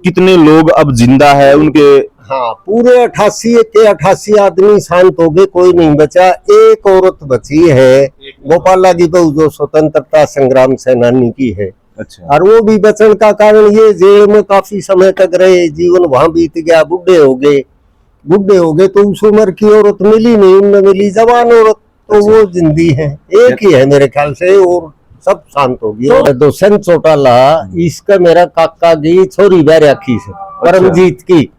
कितने लोग अब जिंदा है उनके? हाँ, पूरे 88 के 88 आदमी शांत हो गए, कोई नहीं बचा। एक औरत बची है, गोपाला की बहू, जो स्वतंत्रता संग्राम सेनानी की है। अच्छा। और वो भी बचने का कारण ये जेल में काफी समय तक रहे, जीवन वहां बीत गया, बुढ़े हो गए तो उस उम्र की औरत मिली नहीं, उनमें मिली जवान औरत, तो वो जिंदी है, एक ही है मेरे ख्याल से, और सब शांत हो गया। दुष्यंत चौटाला, इसका मेरा काका की छोरी बैराखी से, परमजीत की।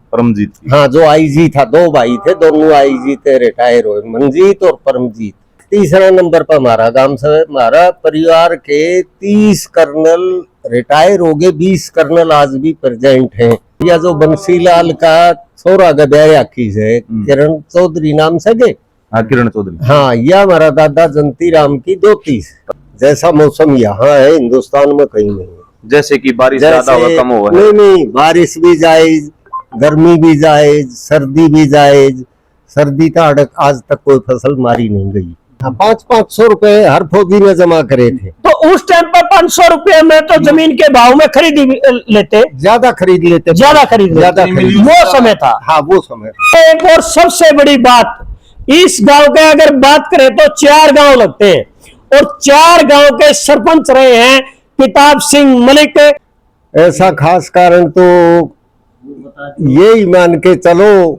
हाँ, जो आईजी था, दो भाई थे, दोनों आईजी थे, रिटायर हुए, मंजीत और परमजीत। तीसरा नंबर पर हमारा गांव से, हमारा परिवार के 30 कर्नल रिटायर हो गए, 20 कर्नल आज भी प्रेजेंट हैं। या जो बंसीलाल का छोरा का बैराखी से, किरण चौधरी नाम से गए। हाँ, किरण चौधरी। हाँ, यह हमारा दादा जंती राम की दोती। जैसा मौसम यहाँ है हिंदुस्तान में कहीं नहीं है। जैसे कि बारिश ज्यादा हुआ, कम हुआ है? नहीं, बारिश भी जायज, गर्मी भी जायज, सर्दी भी जायज। सर्दी का आज तक कोई फसल मारी नहीं गई। 500 रुपए हर फौजी ने जमा करे थे। तो उस टाइम पर 500 रुपए में तो जमीन के भाव में खरीद लेते, ज्यादा खरीद लेते। वो समय था। हाँ, वो समय। एक और सबसे बड़ी बात, इस गांव के अगर बात करें तो 4 गांव लगते हैं, और 4 गांव के सरपंच रहे हैं किताब सिंह मलिक। ऐसा खास कारण तो यही मान के चलो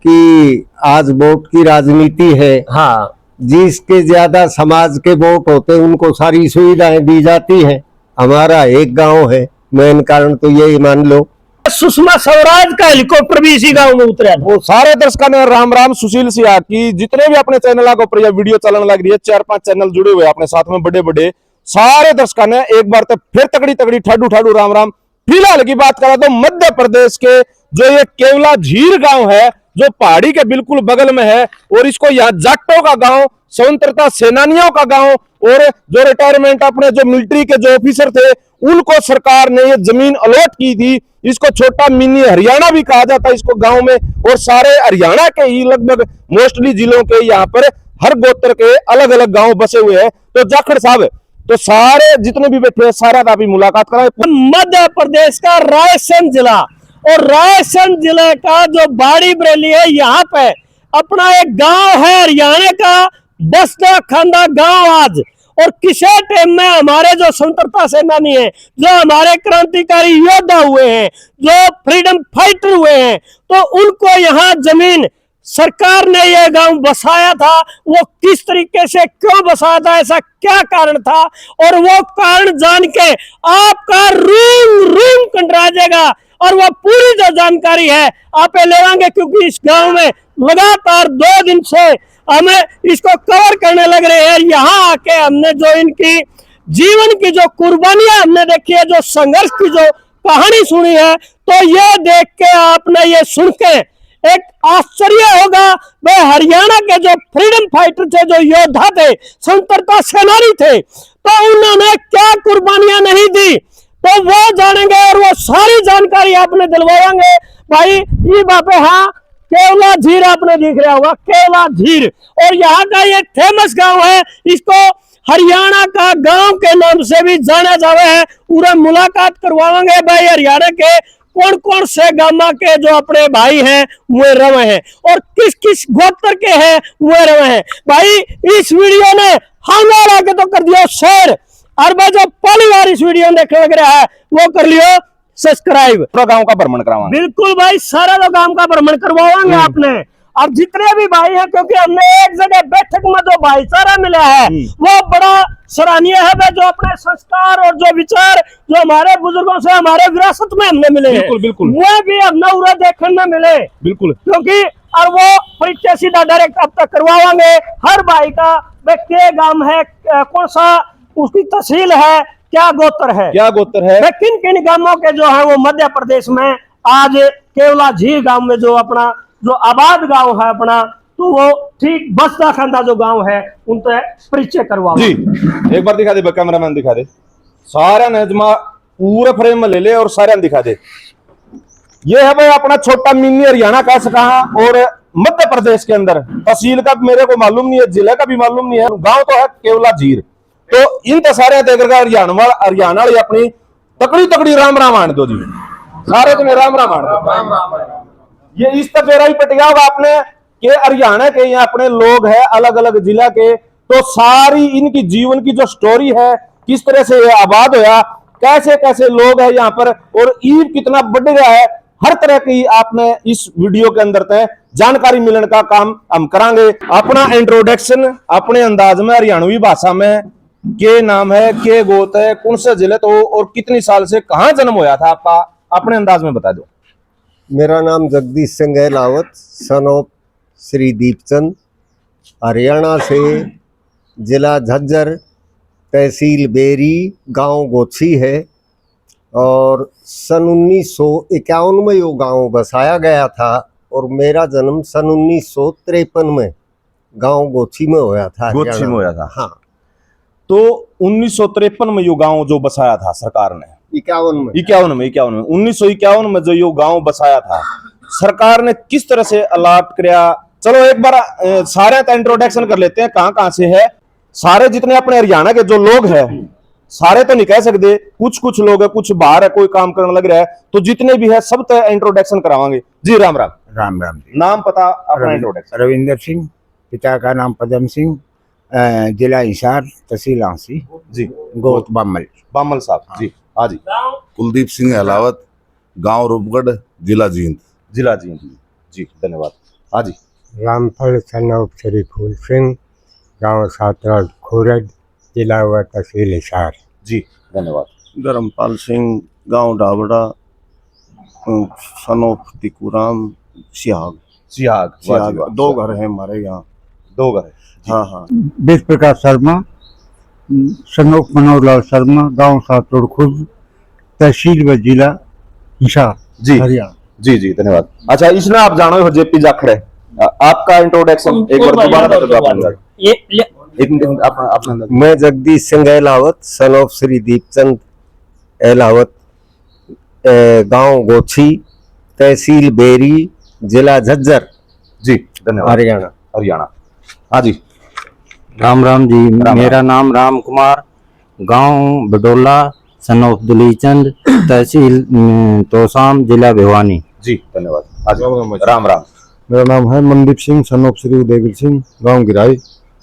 कि आज वोट की राजनीति है। हाँ, जिसके ज्यादा समाज के वोट होते हैं उनको सारी सुविधाएं दी जाती हैं। हमारा एक गांव है, मेन कारण तो यही मान लो। सुषमा स्वराज का हेलीकॉप्टर भी इसी गांव में उतरा। वो सारे दर्शकों ने राम राम। सुशील सिया की जितने भी अपने चैनल के ऊपर वीडियो चलने लग रही है, 4-5 चैनल जुड़े हुए अपने साथ में, बड़े बड़े सारे दर्शकों ने एक बार तो फिर तगड़ी ठाडू राम राम। फिलहाल की बात करें तो मध्य प्रदेश के जो ये केवला झीर गांव है, जो पहाड़ी के बिल्कुल बगल में है, और इसको यहाँ जाटों का गांव, स्वतंत्रता सेनानियों का गांव, और जो रिटायरमेंट अपने जो मिलिट्री के जो ऑफिसर थे उनको सरकार ने ये जमीन अलॉट की थी। इसको छोटा मिनी हरियाणा भी कहा जाता है इसको गांव में, और सारे हरियाणा के ही लगभग मोस्टली जिलों के यहाँ पर हर गोत्र के अलग अलग गांव बसे हुए हैं। तो जाखड़ साहब, तो सारे जितने भी बैठे हैं सारा का भी मुलाकात कराए। मध्य प्रदेश का रायसेन जिला, और रायसेन जिले का जो बाड़ी बरेली है, यहाँ पे अपना एक गांव है हरियाणा का, बसदा खांदा गांव आज। और किसी टाइम में हमारे जो स्वतंत्रता सेनानी है, जो हमारे क्रांतिकारी योद्धा हुए हैं, जो फ्रीडम फाइटर हुए हैं, तो उनको यहाँ जमीन सरकार ने यह गांव बसाया था। वो किस तरीके से क्यों बसाया था, ऐसा क्या कारण था, और वो कारण जान के आपका रूम कंडरा जाएगा। और वो पूरी जो जानकारी है आप लेवांगे, क्योंकि इस गांव में लगातार 2 दिन से हमें इसको कवर करने लग रहे हैं। यहाँ आके हमने जो इनकी जीवन की जो कुर्बानियां हमने देखी है, जो संघर्ष की जो कहानी सुनी है, तो ये देख के आपने ये सुन के एक आश्चर्य होगा। वे हरियाणा के जो फ्रीडम फाइटर थे, जो योद्धा थे, स्वतंत्रता सेनानी थे, तो उन्होंने क्या कुर्बानियां नहीं दी, तो वो जानेंगे और वो सारी जानकारी आपने दिलवाएंगे भाई। ये बात है। हाँ, केवला झीर आपने देख रहा होगा, केवला झीर, और यहाँ का ये फेमस गांव है, इसको हरियाणा का गांव के नाम से भी जाना जावे है। पूरा मुलाकात करवाएंगे भाई, हरियाणा के कौन कौन से गांव के जो अपने भाई हैं वो रवे हैं, और किस किस गोत्र के हैं वो रवे हैं भाई। इस वीडियो ने हमारा आगे तो कर दिया शेयर, और भाई जो पहली बार इस वीडियो देखने लग रहा है वो कर लियो सब्सक्राइब। पूरा गांव का भ्रमण करवाएंगे। बिल्कुल भाई, सारा जो गांव का भ्रमण करवाएंगे आपने। और जितने भी भाई हैं, क्योंकि हमने एक जगह बैठक में जो भाईचारा मिला है वो बड़ा सराहनीय है। जो अपने संस्कार और जो विचार जो हमारे बुजुर्गों से हमारे विरासत में हमने मिले, बिल्कुल वो भी हमने उरा देखने में मिले। बिल्कुल, क्योंकि और वो परिचय सीधा डायरेक्ट अब तक करवाएंगे हर भाई का, के गांव है, कौन सा उसकी तहसील है, क्या गोत्र है, किन किन गांवों के जो है वो मध्य प्रदेश में आज केवला झीर गांव में जो अपना जो आबाद गांव है अपना, तो वो ठीक बसदा खांदा जो गांव है उनसे परिचय करवाओ जी। एक बार दिखा दे, कैमरामैन दिखा दे, सारा नजमा पूरे फ्रेम में ले ले और सारे दिखा दे। ये है भाई अपना छोटा मिनी हरियाणा कह सका, और मध्य प्रदेश के अंदर तहसील का मेरे को मालूम नहीं है, जिले का भी मालूम नहीं है, गांव तो है केवला झीर। तो इन सारे देकर हरियाणा वाली अपनी तकड़ी राम राम आने दो जी। सारे जने राम राम आने। ये इस तरह ही पटिया होगा आपने कि हरियाणा के यहाँ अपने लोग हैं अलग अलग जिला के, तो सारी इनकी जीवन की जो स्टोरी है, किस तरह से ये आबाद होया, कैसे कैसे लोग हैं यहाँ पर, और ईद कितना बढ़ गया है, हर तरह की आपने इस वीडियो के अंदर तय जानकारी मिलने का काम हम करांगे। अपना इंट्रोडक्शन अपने अंदाज में हरियाणवी भाषा में, के नाम है, के गोत है, कौन से जिले तो, और कितनी साल से कहां जन्म होया था आपका, अपने अंदाज में बता दो। मेरा नाम जगदीश सिंह गहलावत, सन ऑफ श्री दीपचंद, हरियाणा से, जिला झज्जर, तहसील बेरी, गांव गोछी है। और सन 1951 में यो गांव बसाया गया था, और मेरा जन्म सन 1953 में गांव गोछी में होया था। गोछी में होया था, हाँ। तो 1953 में यो गांव जो बसाया था सरकार ने, 51 में 1951 में जो यो गांव बसाया था, सरकार ने किस तरह से अलाट किया। चलो एक बार सारे का इंट्रोडक्शन कर लेते हैं, कहां कहां से है सारे, जितने अपने हरियाणा के जो लोग हैं, सारे तो नहीं कह सकते, कुछ कुछ लोग है, कुछ बाहर है, कोई काम करने लग रहा है, तो जितने भी है सब तय इंट्रोडक्शन करावांगे जी। राम राम। राम राम जी। नाम पता अपना इंट्रोडक्शन। रविंदर सिंह, पिता का नाम पदम सिंह, जिला हिसार, तहसील आंसी जी, गोत बामल। बामल साहब जी। हाँ जी। कुलदीप सिंह अहलावत, गांव रूपगढ़, जिला जींद। जिला जी जी, धन्यवाद। हाँ जी। रामफल सन ऑफ श्री फूल सिंह, गांव सातरा खोरड, जिला व तहसील हिसार जी, धन्यवाद। धर्मपाल सिंह, गांव डाबड़ा, सन ऑफ तिकुराम, सिहाग। सिहाग, सिहाग। दो घर हैं हमारे यहाँ। दो घर है। हाँ हाँ। वेद प्रकाश शर्मा, सनोक मनोहर लाल शर्मा, गांव सातोड़ खुर्द, तहसील व जिला हिसार जी हरियाणा। जी जी, धन्यवाद। अच्छा, इसमें आप जानो हो जेपी जाखड़े, आपका इंट्रोडक्शन एक बार दोबारा बता दो अपना अंदाज। एक मिनट अपना अंदाज। मैं जगदीश सिंह अहलावत, सन ऑफ श्री दीपचंद अहलावत, गांव गोछी, तहसील बेरी, जिला झज्जर जी, धन्यवाद। हरियाणा। हरियाणा। हाँ जी। राम राम जी। मेरा नाम राम कुमार, गांव बडोला, सन ऑफ दुलीचंद, तहसील तोसाम, जिला भिवानी जी, धन्यवाद। हाँ जी। राम राम। मेरा नाम है मनदीप सिंह, सन ऑफ श्री उदयवीर सिंह, गांव गिराई,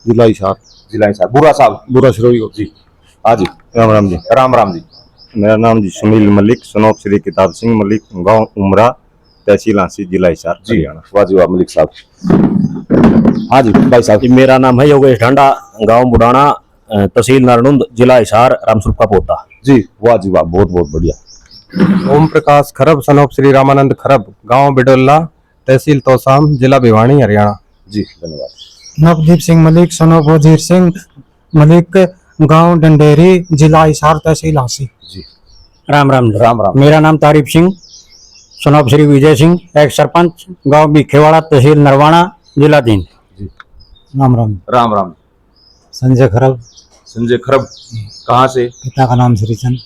जिला हिसार जिला साहब, बुरा साहब बुरा सिरोही जी। हाँ जी। राम राम जी। राम राम जी। मेरा नाम जी सुनील मलिक, सन ऑफ श्री किताब सिंह मलिक, गांव उमरा, तहसील आंसी, जिला हिसार जी, हरियाणा। वाह जी वाह, मलिक साहब। हाँ जी भाई साहब। मेरा नाम है योगेश ढांडा, गांव बुडाना, तहसील नारनुंद, जिला हिसार, रामसुर का पोता। जी, वाह जी वाह, बहुत बहुत बढ़िया। ओम प्रकाश खरब, सन ऑफ श्री रामानंद खरब, गांव बिडोला, तहसील तोसाम, जिला भिवानी, हरियाणा। जी, धन्यवाद। नवदीप सिंह मलिक, सन ऑफ वजीर सिंह मलिक, गांव डंडेरी, जिला हिसार, तहसील आंसी जी। राम राम जी। राम राम। मेरा नाम तारीफ सिंह, सन ऑफ श्री विजय सिंह, एक सरपंच, गांव भिखेवाड़ा, तहसील नरवाना, जिला जींद। राम राम। राम राम। संजय खरब, संजय खरब, कहाँ से? पिता का नाम श्रीचंद,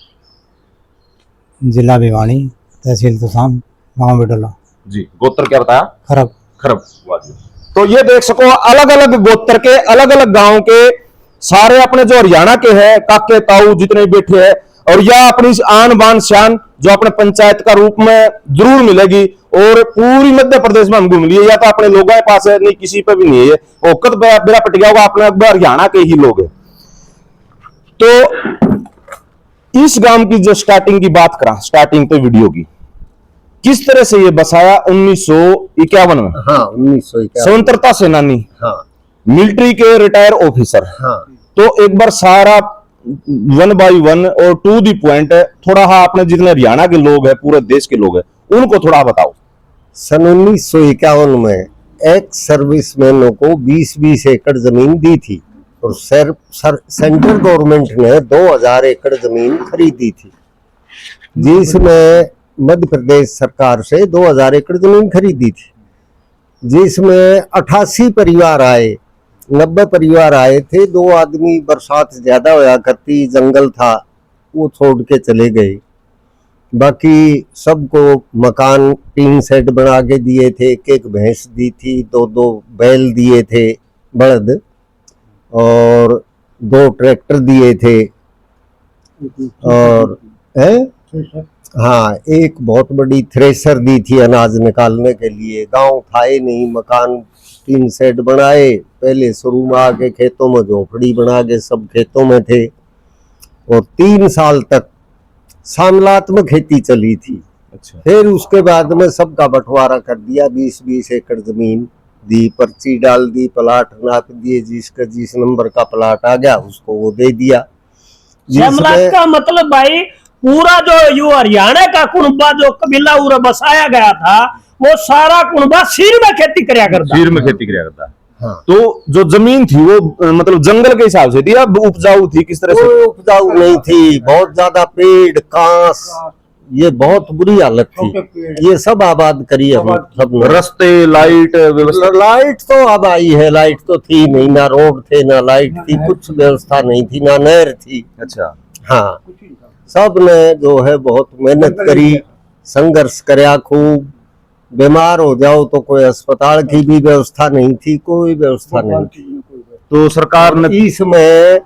जिला भिवानी, तहसील तोसाम, गांव बिडोला जी। गोत्र क्या बताया? खरब। खरब, वाह जी। तो ये देख सको अलग अलग गोत्र के अलग अलग गांव के सारे अपने जो हरियाणा के हैं, काके ताऊ जितने बैठे हैं, और यह अपनी आन बान शान जो अपने पंचायत का रूप में जरूर मिलेगी, और पूरी मध्य प्रदेश में हम घूम लिए, या तो अपने लोगों के पास है, नहीं किसी पे भी नहीं है, औकत बेरा पटिया होगा अपने हरियाणा के ही लोग हैं। तो इस गांव की जो स्टार्टिंग की बात करा, स्टार्टिंग तो वीडियो की, किस तरह से ये बसाया 1951 में। हाँ, 1951। स्वतंत्रता सेनानी, हाँ मिलिट्री के रिटायर ऑफिसर। हाँ। तो एक बार सारा 1 by 1 और टू दी पॉइंट थोड़ा, हाँ अपने जितने हरियाणा के लोग हैं, पूरे देश के लोग हैं, उनको थोड़ा बताओ। सन 1951 में एक्स सर्विसमैनों को 20-20 एकड़ जमीन दी थी, और सेंट्रल गवर्नमेंट ने 2000 एकड़ जमीन खरीदी थी, जिसमें मध्य प्रदेश सरकार से 2000 एकड़ जमीन खरीदी थी, जिसमें 88 परिवार आए, 90 परिवार आए थे। 2 आदमी, बरसात ज्यादा होया करती, जंगल था, वो छोड़ के चले गए। बाकी सबको मकान टीन सेट बना के दिए थे, एक भैंस दी थी, 2-2 बैल दिए थे बलद, और 2 ट्रैक्टर दिए थे, और हाँ, एक बहुत बड़ी थ्रेसर दी थी अनाज निकालने के लिए। गांव था ही नहीं, मकान 3 सेट बनाए। पहले शुरू में आके खेतों में झोपड़ी बना के सब खेतों में थे, और 3 साल तक सामलात में खेती चली थी। अच्छा। फिर उसके बाद में सबका बंटवारा कर दिया, 20-20 एकड़ जमीन दी, पर्ची डाल दी, प्लाट नाप दिए, जिसका जिस नंबर का प्लाट आ गया उसको वो दे दिया। जमलात का मतलब भाई पूरा जो यू हरियाणा का कुनबा जो कबीला उरा बसाया गया था, वो सारा कुनबा सिर में खेती कराया करता। सिर में खेती कराया करता। हाँ। तो जो जमीन थी वो मतलब जंगल के हिसाब से थी या उपजाऊ थी, किस तरह से? कोई उपजाऊ नहीं थी, बहुत ज्यादा पेड़ कांस, ये बहुत बुरी हालत थी। ये सब आबाद करी हम सब ने। रास्ते, लाइट व्यवस्था? लाइट तो अब आई है, लाइट तो थी नहीं, ना रोड थे ना लाइट थी, कुछ व्यवस्था नहीं थी, ना नहर थी। अच्छा। हाँ, सब ने जो है बहुत मेहनत करी, संघर्ष करया खूब। बीमार हो जाओ तो कोई अस्पताल की भी व्यवस्था नहीं थी, कोई व्यवस्था नहीं थी। तो सरकार ने इसमें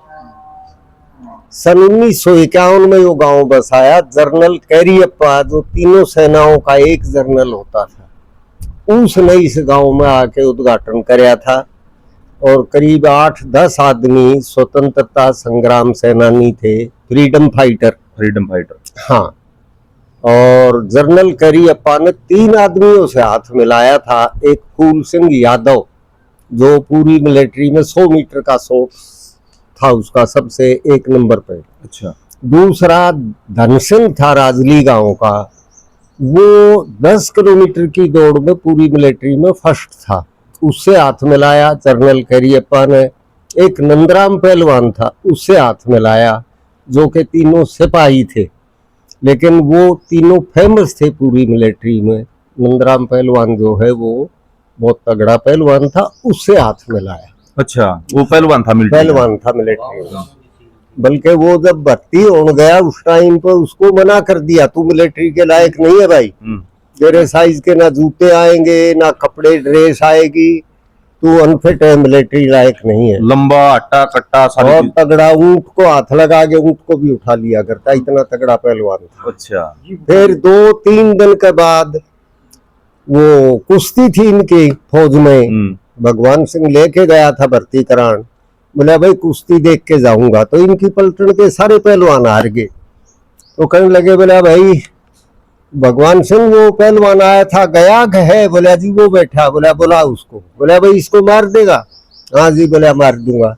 सन 1951 में वो गांव बसाया। जनरल कैरियप्पा जो तीनों सेनाओं का एक जनरल होता था, उसने इस गांव में आके उद्घाटन कराया था। और करीब 8-10 आदमी स्वतंत्रता संग्राम सेनानी थे, फ्रीडम फाइटर। हाँ, और जनरल कैरियप्पा ने 3 आदमियों से हाथ मिलाया था। एक फूल सिंह यादव जो पूरी मिलिट्री में 100 मीटर का शॉट था उसका सबसे 1 नंबर पे। अच्छा। दूसरा धन सिंह था राजली गांव का, वो 10 किलोमीटर की दौड़ में पूरी मिलिट्री में फर्स्ट था, उससे हाथ मिलाया जनरल कैरियप्पा ने। एक नंदराम पहलवान था, उससे हाथ मिलाया, जो कि तीनों सिपाही थे, लेकिन वो तीनों फेमस थे पूरी मिलिट्री में। नंदराम पहलवान जो है वो बहुत तगड़ा पहलवान था, उससे हाथ मिलाया। अच्छा, वो पहलवान था मिलिट्री में। बल्कि वो जब भर्ती हो गया उस टाइम पर उसको मना कर दिया, तू मिलिट्री के लायक नहीं है भाई, तेरे साइज के ना जूते आएंगे ना कपड़े ड्रेस आएगी, तू अनफिट है, मिलिट्री लायक नहीं है। लंबा हट्टा कट्टा बहुत तगड़ा, ऊंट को हाथ लगा के ऊंट को भी उठा लिया करता, इतना तगड़ा पहलवान था। अच्छा। फिर 2-3 दिन के बाद वो कुश्ती थी इनकी फौज में, भगवान सिंह लेके गया था भर्ती करान। बोला भाई कुश्ती देख के जाऊंगा, तो इनकी पलटन के सारे पहलवान हार गए। तो कहने लगे, बोला भाई भगवान सिंह वो पहलवान आया था गया है? बोला जी वो बैठा। बोला बुला उसको। बोला भाई इसको मार देगा? हाँ जी। बोला मार दूंगा।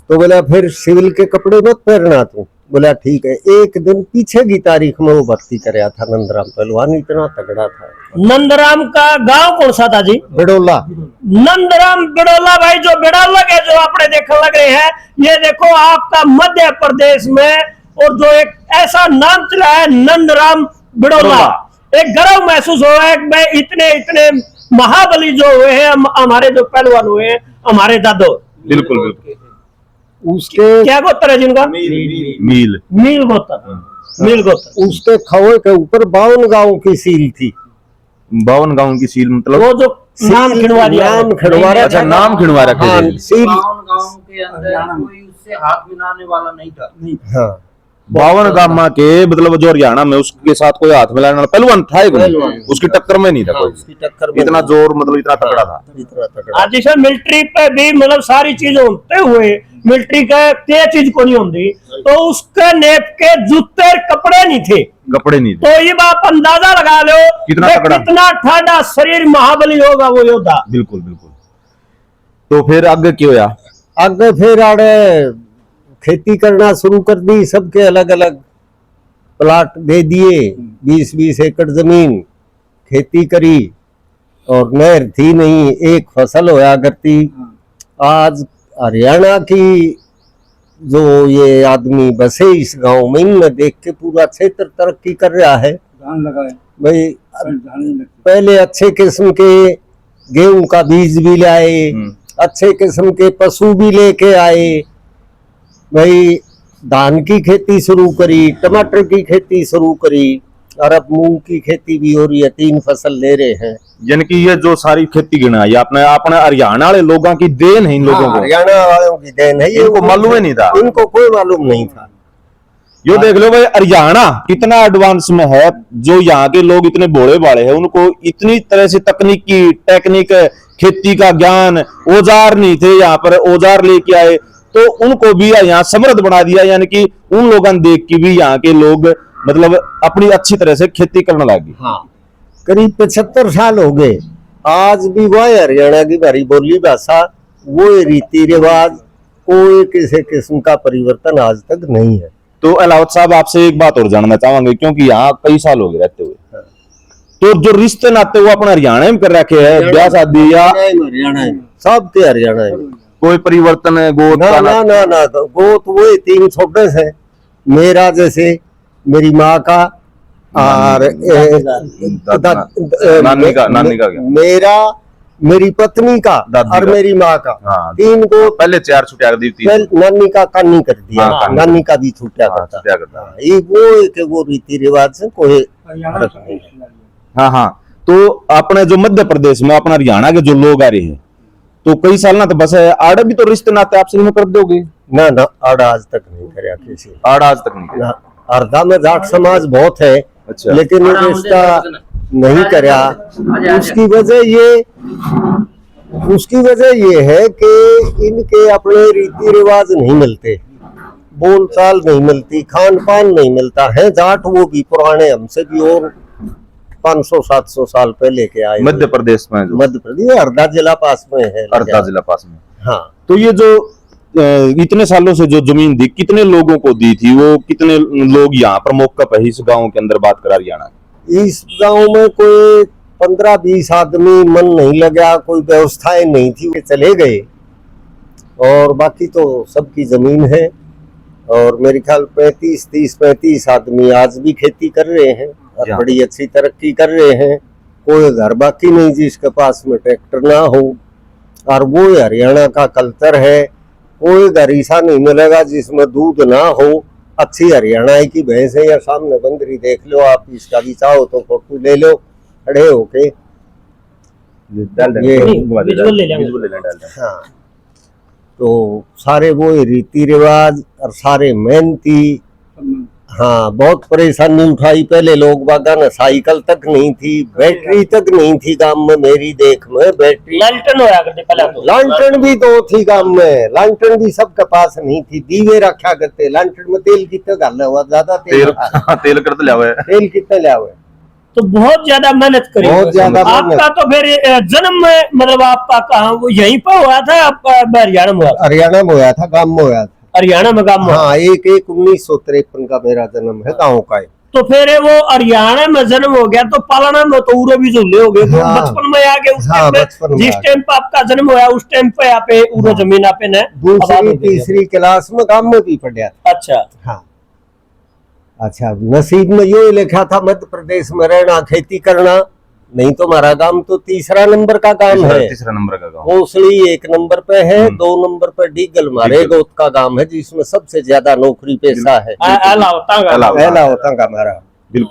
तो बोला फिर सिविल के कपड़े मत पहनना तू। बोला ठीक है। एक दिन पीछे की तारीख में वो भर्ती कराया था नंदराम पहलवान, इतना तगड़ा था। नंदराम का गांव कौन सा था जी? बिडोला। नंदराम बिडोला भाई, जो बिडोला के जो आपने देखने लग रहे हैं, ये देखो आपका मध्य प्रदेश में, और जो एक ऐसा नाम चला है नंदराम बिडोला, एक गर्व महसूस हो रहा है कि भाई इतने इतने महाबली जो हुए हैं हमारे, जो पहलवान हुए हैं हमारे दादो। बिल्कुल बिल्कुल। उसके क्या गोत्र है जिनका? मील गोत्र। उसके खवे के ऊपर 52 गांव की सील थी। 52 गांव की सील मतलब वो जो नाम खिंचवा दिया, नाम खिंचवा रहा। अच्छा, नाम खिंचवा रखा है। सील 52 गांव के अंदर कोई उससे हाथ मिलाने वाला नहीं था। हाँ, 52 गामा के मतलब जो हरियाणा में उसके साथ कोई हाथ मिलाने वाला पहलवान था ही कोई, उसकी टक्कर में नहीं था कोई। उसकी टक्कर में इतना जोर, मतलब इतना तगड़ा था। इतना तगड़ा। आज जैसे मिलिट्री पे भी मतलब सारी चीज होते हुए मिलिट्री का ते चीज को नहीं होती, तो उसके नेप के जूते कपड़े नहीं थे। तो ये आप अंदाजा लगा लो कितना ठाडा शरीर महाबली होगा वो योद्धा। बिल्कुल बिल्कुल। तो फिर आगे क्यों हुआ? आगे फिर आड़े खेती करना शुरू कर दी, सबके अलग अलग प्लाट दे दिए, 20-20 एकड़ जमीन खेती करी, और नहर थी नहीं, एक फसल होया करती। आज हरियाणा की जो ये आदमी बसे इस गांव में, इनमें देख के पूरा क्षेत्र तरक्की कर रहा है भाई। पहले अच्छे किस्म के गेहूं का बीज भी लाए, अच्छे किस्म के पशु भी लेके आए भाई, धान की खेती शुरू करी, टमाटर की खेती शुरू करी, और अब मूंग की खेती भी हो रही है, 3 फसल ले रहे हैं। यानी कि ये जो सारी खेती गिना ये अपने हरियाणा वाले लोगों की देन है। इन लोगों को हरियाणा वालों की देन है, ये इनको मालूम ही नहीं था। इनको कोई मालूम नहीं था। यो देख लो भाई, हरियाणा कितना एडवांस में है। जो यहाँ के लोग इतने भोले भाले हैं, उनको इतनी तरह से तकनीकी टेक्निक, खेती का ज्ञान, औजार नहीं थे, यहाँ पर औजार लेके आए तो उनको भी यहाँ समृद्ध बना दिया। यानी कि उन लोगों ने देख के भी यहाँ के लोग मतलब अपनी अच्छी तरह से खेती करने लगे। हाँ, करीब 75 साल हो गए, आज भी वह हरियाणा की भारी बोली भाषा, वो रीति रिवाज, कोई किसी किस्म का परिवर्तन आज तक नहीं है। तो अलावत साहब, आपसे एक बात और जानना चाहेंगे, क्योंकि यहाँ कई साल हो गए रहते हुए, तो जो रिश्ते नाते वो अपना हरियाणा में कर रखे हैं, ब्याह शादी या हरियाणा में, सब के हरियाणा में, कोई परिवर्तन है गोद ना का? ना ना ना, गोद वो 3 छोटे हैं, मेरा जैसे मेरी माँ का और नानी का क्या? मेरा, मेरी पत्नी का और मेरी माँ का, हाँ, 3 को पहले 4 छुट्टिया कर दी थी, नानी का कानी कर दिया। हाँ, नानी का भी छूटा करता। ये वो रीति रिवाज से कोई फर्क नहीं है। हाँ हाँ। तो अपने जो मध्य प्रदेश में अपना हरियाणा के जो लोग आ रहे हैं, तो कई साल ना तो बस है, आड़ भी तो रिश्ते नाते आपसे में कर दोगे? ना ना, आड़ आज तक नहीं कराया किसी, आड़ आज तक नहीं किया। अर्धा में जाट समाज बहुत है, अच्छा। लेकिन ये रिश्ता नहीं करा। उसकी वजह ये है कि इनके अपने रीति रिवाज नहीं मिलते, बोलचाल नहीं मिलती, खान पान नहीं मिलता है। जाट वो भी पुराने हमसे भी और 500-700 साल पहले के आए मध्य प्रदेश में, मध्य प्रदेश हरदा जिला पास में है, हरदा जिला पास में। हाँ, तो ये जो इतने सालों से जो जमीन दी, कितने लोगों को दी थी? वो कितने लोग यहाँ पर मौका है इस गांव के अंदर बात करा हरियाणा? इस गांव में कोई 15-20 आदमी, मन नहीं लगा, कोई व्यवस्थाएं नहीं थी, वे चले गए। और बाकी तो सबकी जमीन है, और मेरे ख्याल 35 आदमी आज भी खेती कर रहे हैं और बड़ी अच्छी तरक्की कर रहे हैं। कोई घर बाकी नहीं जिसके पास में ट्रैक्टर ना हो, और वो हरियाणा का कल्चर है। कोई घर ऐसा नहीं मिलेगा जिसमें दूध ना हो। अच्छी हरियाणा की भैंस है, या सामने बंदरी देख लो आप, इसका भी चाहो तो फोटो ले लो खड़े होके, हाँ। तो सारे वो रीति रिवाज और सारे मेहनती। हाँ, बहुत परेशानी उठाई। पहले लोग बागान साइकिल तक नहीं थी, बैटरी तक नहीं थी गांव में, मेरी देख में बैटरी, लालटेन होया करते पहले तो, लालटेन भी तो थी गांव में, लालटेन भी सबके पास नहीं थी। दीवे रखा करते, लालटेन में तेल कितने डालना हुआ, ज्यादा तेल करते लिया हुआ है, तेल कितने लिया हुआ है, तो बहुत ज्यादा मेहनत करी। बहुत ज्यादा मेहनत। आपका तो फिर जन्म में मतलब आपका कहाँ, वो यहीं पर हुआ था? आपका हरियाणा में हुआ था? हरियाणा में होया था, गांव में होया था। हरियाणा में गांव में? हाँ, 1953 का मेरा जन्म है, गाँव का है। तो फिर वो हरियाणा में जन्म हो गया, तो पालना में तो उरो भी झूले हो गए। तो हाँ, बचपन में आके उस हाँ, टाइम पे, जिस टाइम पे आपका जन्म हुआ उस टाइम पे यहाँ पे उरो जमीन आपे ने 2री-3री क्लास में गांव में भी पढ़ा। अच्छा हाँ, अच्छा, नसीब में यो लिखा था मध्य प्रदेश में रहना, खेती करना, नहीं तो हमारा गांव तो 3रा नंबर का गांव है। 3रा नंबर का गांव। भोसड़ी 1 नंबर पे है, 2 नंबर पे डीगल मारे गोत का गांव है, जिसमें सबसे ज्यादा नौकरी पेशा है। एला होता का हमारा,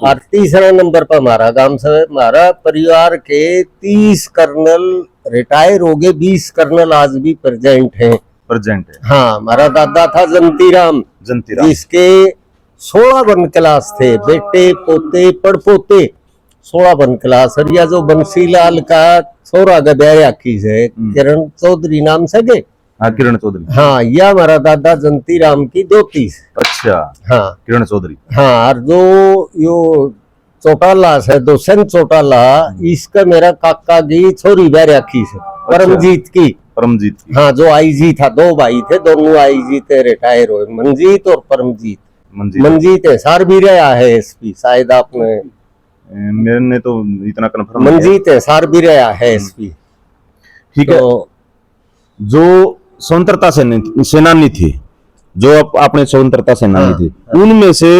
और 3रा नंबर पर हमारा गांव से। हमारा परिवार के 30 कर्नल रिटायर हो गए, 20 कर्नल आज भी प्रेजेंट है। हाँ, हमारा दादा था जंतीराम, जिसके 16 वन क्लास थे, बेटे पोते पड़पोते 16 वन क्लास। और यह जो बंसीलाल का छोरा गया की से, किरण चौधरी नाम से गए। हाँ, किरण चौधरी। हाँ, यह हमारा दादा जंतीराम की दोती। अच्छा, हाँ, किरण चौधरी। हाँ, और जो यो चौटाला से, दोसन चौटाला, इसका मेरा काका की छोरी बैराखी से, परमजीत की। हाँ, जो आईजी था, 2 भाई थे, दोनों आईजी थे, रिटायर हुए, मंजीत और परमजीत। मंजीत है सार भी रहा है एसपी, शायद आपने, मैंने तो इतना कंफर्म, मंजीत है सार भी रहा है एसपी। ठीक है। जो स्वतंत्रता सेनानी थे, जो अपने स्वतंत्रता सेनानी थे, उनमें से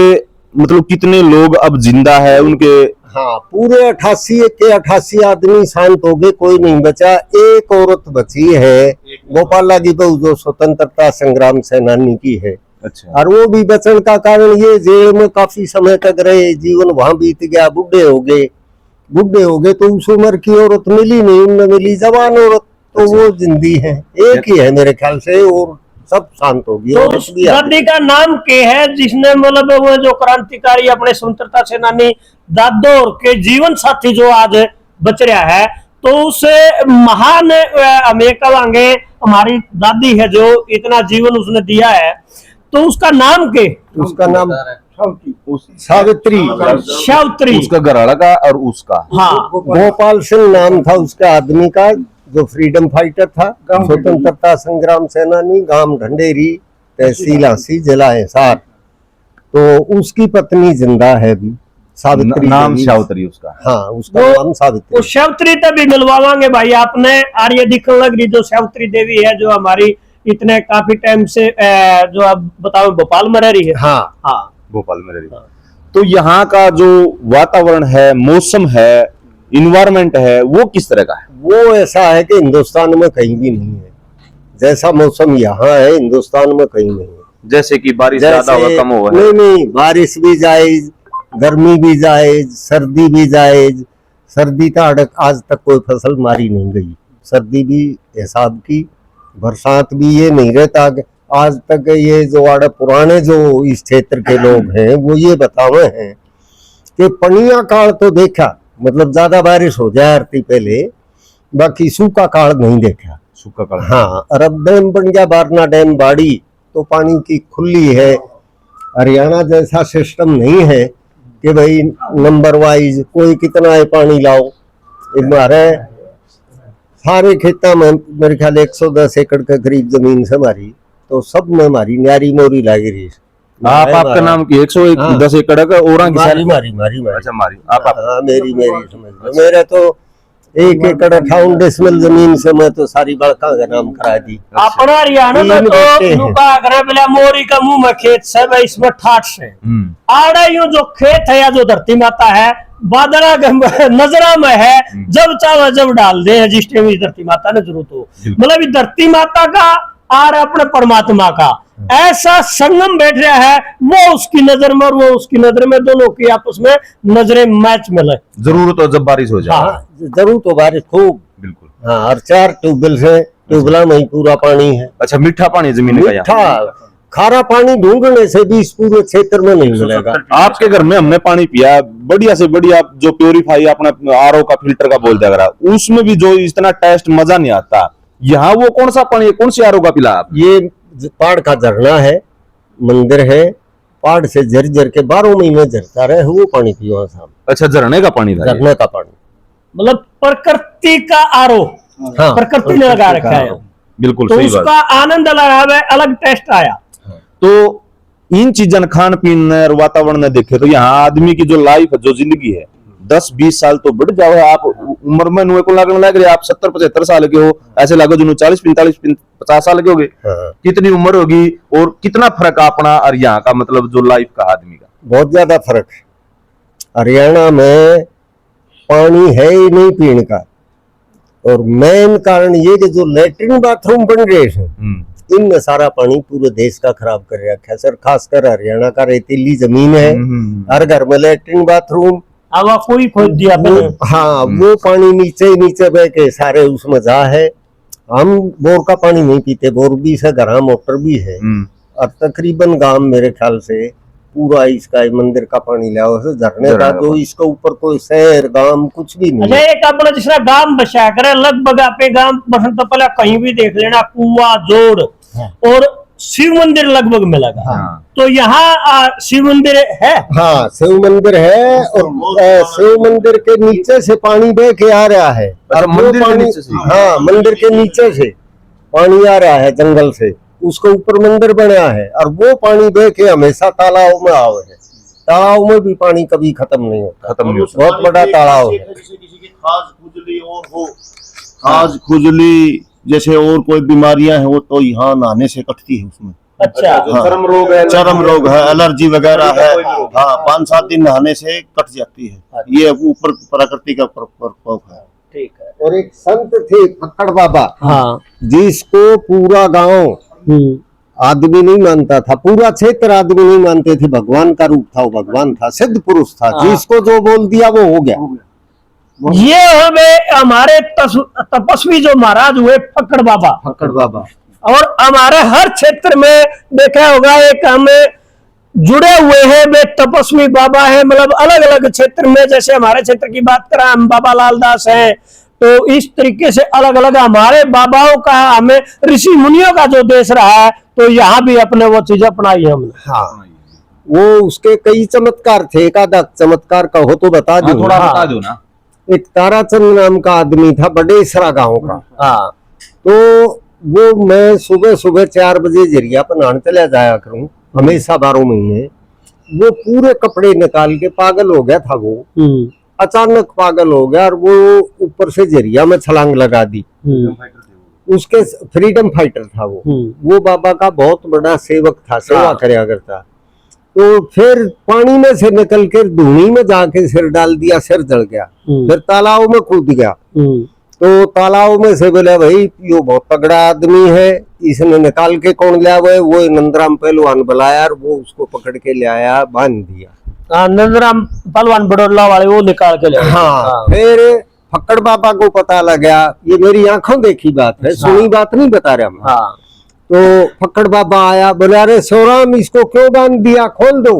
मतलब कितने लोग अब जिंदा है उनके? हाँ, पूरे 88 आदमी शांत हो गए, कोई नहीं बचा। एक औरत बची है, गोपाला की बहू, जो स्वतंत्रता संग्राम सेनानी की है। अच्छा। और वो भी बचन का कारण ये, जेल में काफी समय तक रहे, जीवन वहां बीत गया, बुढ़े हो गए तो उस उम्र की औरत मिली नहीं, उनमें मिली जवान औरत, तो वो जिंदी है, एक ही है मेरे ख्याल से। और सब शांत होगी। तो और उस दादी का नाम के है जिसने मतलब वो जो क्रांतिकारी अपने स्वतंत्रता सेनानी दादोर के जीवन साथी जो आज बच रहा है, तो उस महान हमें कहेंगे हमारी दादी है जो इतना जीवन उसने दिया है, तो उसका नाम के? उसका नाम सावित्री। सावित्री उसका घराड़ा का और उसका, हाँ, गोपाल सिंह नाम था उसका आदमी का, जो फ्रीडम फाइटर था, स्वतंत्रता संग्राम सेनानी, गांव ढंडेरी, तहसील हांसी, जिला हिसार। तो उसकी पत्नी जिंदा है भी, सावित्री। नाम सावित्री उसका। हाँ, उसका नाम सावित्री। वो सावित्री तभी मिलवावांगे भाई आपने। और ये दिखने लग रही जो सावित्री देवी है जो हमारी इतने काफी टाइम से जो आप बताओ भोपाल में रह रही है। हाँ हाँ, भोपाल में रही। तो यहाँ का जो वातावरण है, मौसम है, इन्वायरमेंट है, वो किस तरह का है? वो ऐसा है कि हिंदुस्तान में कहीं भी नहीं है जैसा मौसम यहाँ है, हिंदुस्तान में कहीं नहीं है। जैसे कि बारिश ज्यादा हुआ, कम हुआ है? नहीं, बारिश भी जायज, गर्मी भी जायज, सर्दी भी जायज। सर्दी का आज तक कोई फसल मारी नहीं गई, सर्दी भी हिसाब की, बरसात भी ये नहीं रहता। आज तक ये जो पुराने जो इस क्षेत्र के लोग हैं वो ये बतावे हैं कि पनिया काल तो देखा, मतलब ज्यादा बारिश हो जाए आरती पहले, बाकी सूखा काल नहीं देखा। सूखा काल, हाँ। और अब डैम बन गया, बारना डैम बाड़ी, तो पानी की खुली है। हरियाणा जैसा सिस्टम नहीं है कि भाई नंबर वाइज कोई कितना है पानी लाओ। हमारे सारे खेता में मेरे ख्याल 110 एकड़ के करीब जमीन से हमारी, तो सब में हमारी न्यारी मोरी लागी रही। आप आपका नाम की 110 एकड़ का और मारी। अच्छा, मारी आप हाँ, मेरी समझ लो। मेरे तो 1 एकड़ 58 डेसिमल जमीन से मैं तो सारी बड़का का नाम करा दी। अपना हरियाणा में तो नुका अगर बिला मोरी का मुंह में खेत से भाई, इसमें ठाठ से आड़ा यूं जो खेत है या जो धरती माता है, बादला नजरा में है, जब चाहे जब डाल दे है जिस टाइम धरती माता ने जरूरत हो। मतलब धरती माता का और अपने परमात्मा का ऐसा संगम बैठ रहा है, वो उसकी नजर में और वो उसकी नजर में, दोनों की आपस में नजरें मैच मिले। जरूरत हो जब बारिश हो जाए। हाँ, जरूर तो बारिश खूब, बिल्कुल। हाँ, और 4 ट्यूबवेल से, ट्यूबवेल में ही पूरा पानी है। अच्छा, मीठा पानी जमीन का? मीठा खारा पानी ढूंढने से भी इस पूरे क्षेत्र में नहीं मिलेगा। आपके घर में हमने पानी पिया, बढ़िया से बढ़िया, जो प्योरीफाई अपना आरओ का फिल्टर का बोलते अगर, उसमें भी जो इतना टेस्ट मजा नहीं आता। यहाँ वो कौन सा पानी है, कौन सी आरओ का पिला आप? ये पहाड़ का झरना है, मंदिर है, पहाड़ से झर के 12 महीने झरता रहे, वो पानी पियो साहब। अच्छा, झरने का पानी था? झरने का पानी, मतलब प्रकृति का आरो। हाँ, प्रकृति ने लगा रखा है, बिल्कुल तो सही उसका बात। आनंद लगा, अलग टेस्ट आया। तो इन चीजन खान पीन और वातावरण में देखे तो यहाँ आदमी की जो लाइफ है, जो जिंदगी है, 10-20 साल तो बढ़ जाओ। आप उम्र में नुए को लगने लग रहे, आप 70-75 साल के हो, ऐसे लगो जो 40-45-50 साल के हो गए। कितनी उम्र होगी और कितना फर्क अपना और यहाँ का, मतलब जो लाइफ का आदमी का? बहुत ज्यादा फर्क है। हरियाणा में पानी है ही नहीं पीने का, और मेन कारण ये कि जो लेटरिन बाथरूम बन रहे हैं, इनमें सारा पानी पूरे देश का खराब कर रखा है सर। खासकर हरियाणा का रेतीली जमीन है, हर घर में लेटरिन बाथरूम, हवा कोई खोद दिया। हाँ, वो पानी नीचे बह के सारे उसमें जा है। हम बोर का पानी नहीं पीते, बोर भी से घर मोटर भी है, और तकरीबन गांव मेरे ख्याल से पूरा इसका मंदिर का पानी लिया हुआ, झरने का, जो इसके ऊपर कोई शहर गांव कुछ भी नहीं। अच्छा, एक अपना जिसरा गांव बसा करे, लगभग आपके गांव बसंत पहले कहीं भी देख लेना, कुआ जोड़ और शिव मंदिर लगभग मिलेगा। हाँ। तो यहाँ शिव मंदिर है। हाँ, शिव मंदिर है, और शिव मंदिर के नीचे से पानी बह के आ रहा है। और मंदिर के नीचे से? हाँ, मंदिर के नीचे से पानी आ रहा है जंगल से, उसके ऊपर मंदिर बना है, और वो पानी बह के हमेशा तालाब में आवे है। तालाब में भी पानी कभी खत्म नहीं होता, बहुत बड़ा तालाब है। किसी की खाज खुजली और हो, खाज खुजली जैसे और कोई बीमारियां हैं, वो तो यहाँ नहाने से कटती है उसमें। अच्छा, हाँ, चरम रोग है, एलर्जी वगैरह है, हाँ, 5-7 दिन नहाने से कट जाती है। ये ऊपर प्रकृति का प्रकोप है। ठीक है। और एक संत थे फक्कड़ बाबा, हाँ, जिसको पूरा गांव आदमी नहीं मानता था, पूरा क्षेत्र आदमी नहीं मानते थे, भगवान का रूप था, वो भगवान था, सिद्ध पुरुष था। जिसको जो बोल दिया वो हो गया। ये हमें हमारे तपस्वी जो महाराज हुए फक्कड़ बाबा, और हमारे हर क्षेत्र में देखा होगा एक हमें जुड़े हुए हैं वे तपस्वी बाबा है, मतलब अलग अलग क्षेत्र में। जैसे हमारे क्षेत्र की बात करें हम बाबा लाल दास हैं, तो इस तरीके से अलग अलग हमारे बाबाओं का, हमें ऋषि मुनियों का जो देश रहा है, तो यहाँ भी अपने वो चीज अपनाई है हमने। हाँ, वो उसके कई चमत्कार थे, एक आधा चमत्कार का हो तो बता दो। थोड़ा बता दो ना। एक ताराचंद नाम का आदमी था बडेसरा गांव का। हाँ, तो वो मैं सुबह सुबह 4 बजे जरिया पर नहाने चला जाया करूं हमेशा 12 महीने। वो पूरे कपड़े निकाल के पागल हो गया था वो, अचानक पागल हो गया और वो ऊपर से जरिया में छलांग लगा दी। उसके फ्रीडम फाइटर था वो बाबा का बहुत बड़ा सेवक था, सेवा करया करता। तो फिर पानी में से निकल कर धूनी में जाके सिर डाल दिया, सिर जल गया। फिर तालाब में कूद गया। तो तालाब में से बोला भाई यो बहुत तगड़ा आदमी है, इसने निकाल के कौन लिया? वो नंदराम पहलवान बुलाया और वो उसको पकड़ के ले आया, बांध दिया। नंदराम पहलवान बड़ौला वाले वो निकाल के ले आए। हाँ, फिर फक्कड़ बाबा को पता लग गया, ये मेरी आंखों देखी बात है, सुनी बात नहीं बता रहा मैं। हाँ। तो फक्कड़ बाबा आया, बोला अरे सोराम इसको क्यों बांध दिया, खोल दो।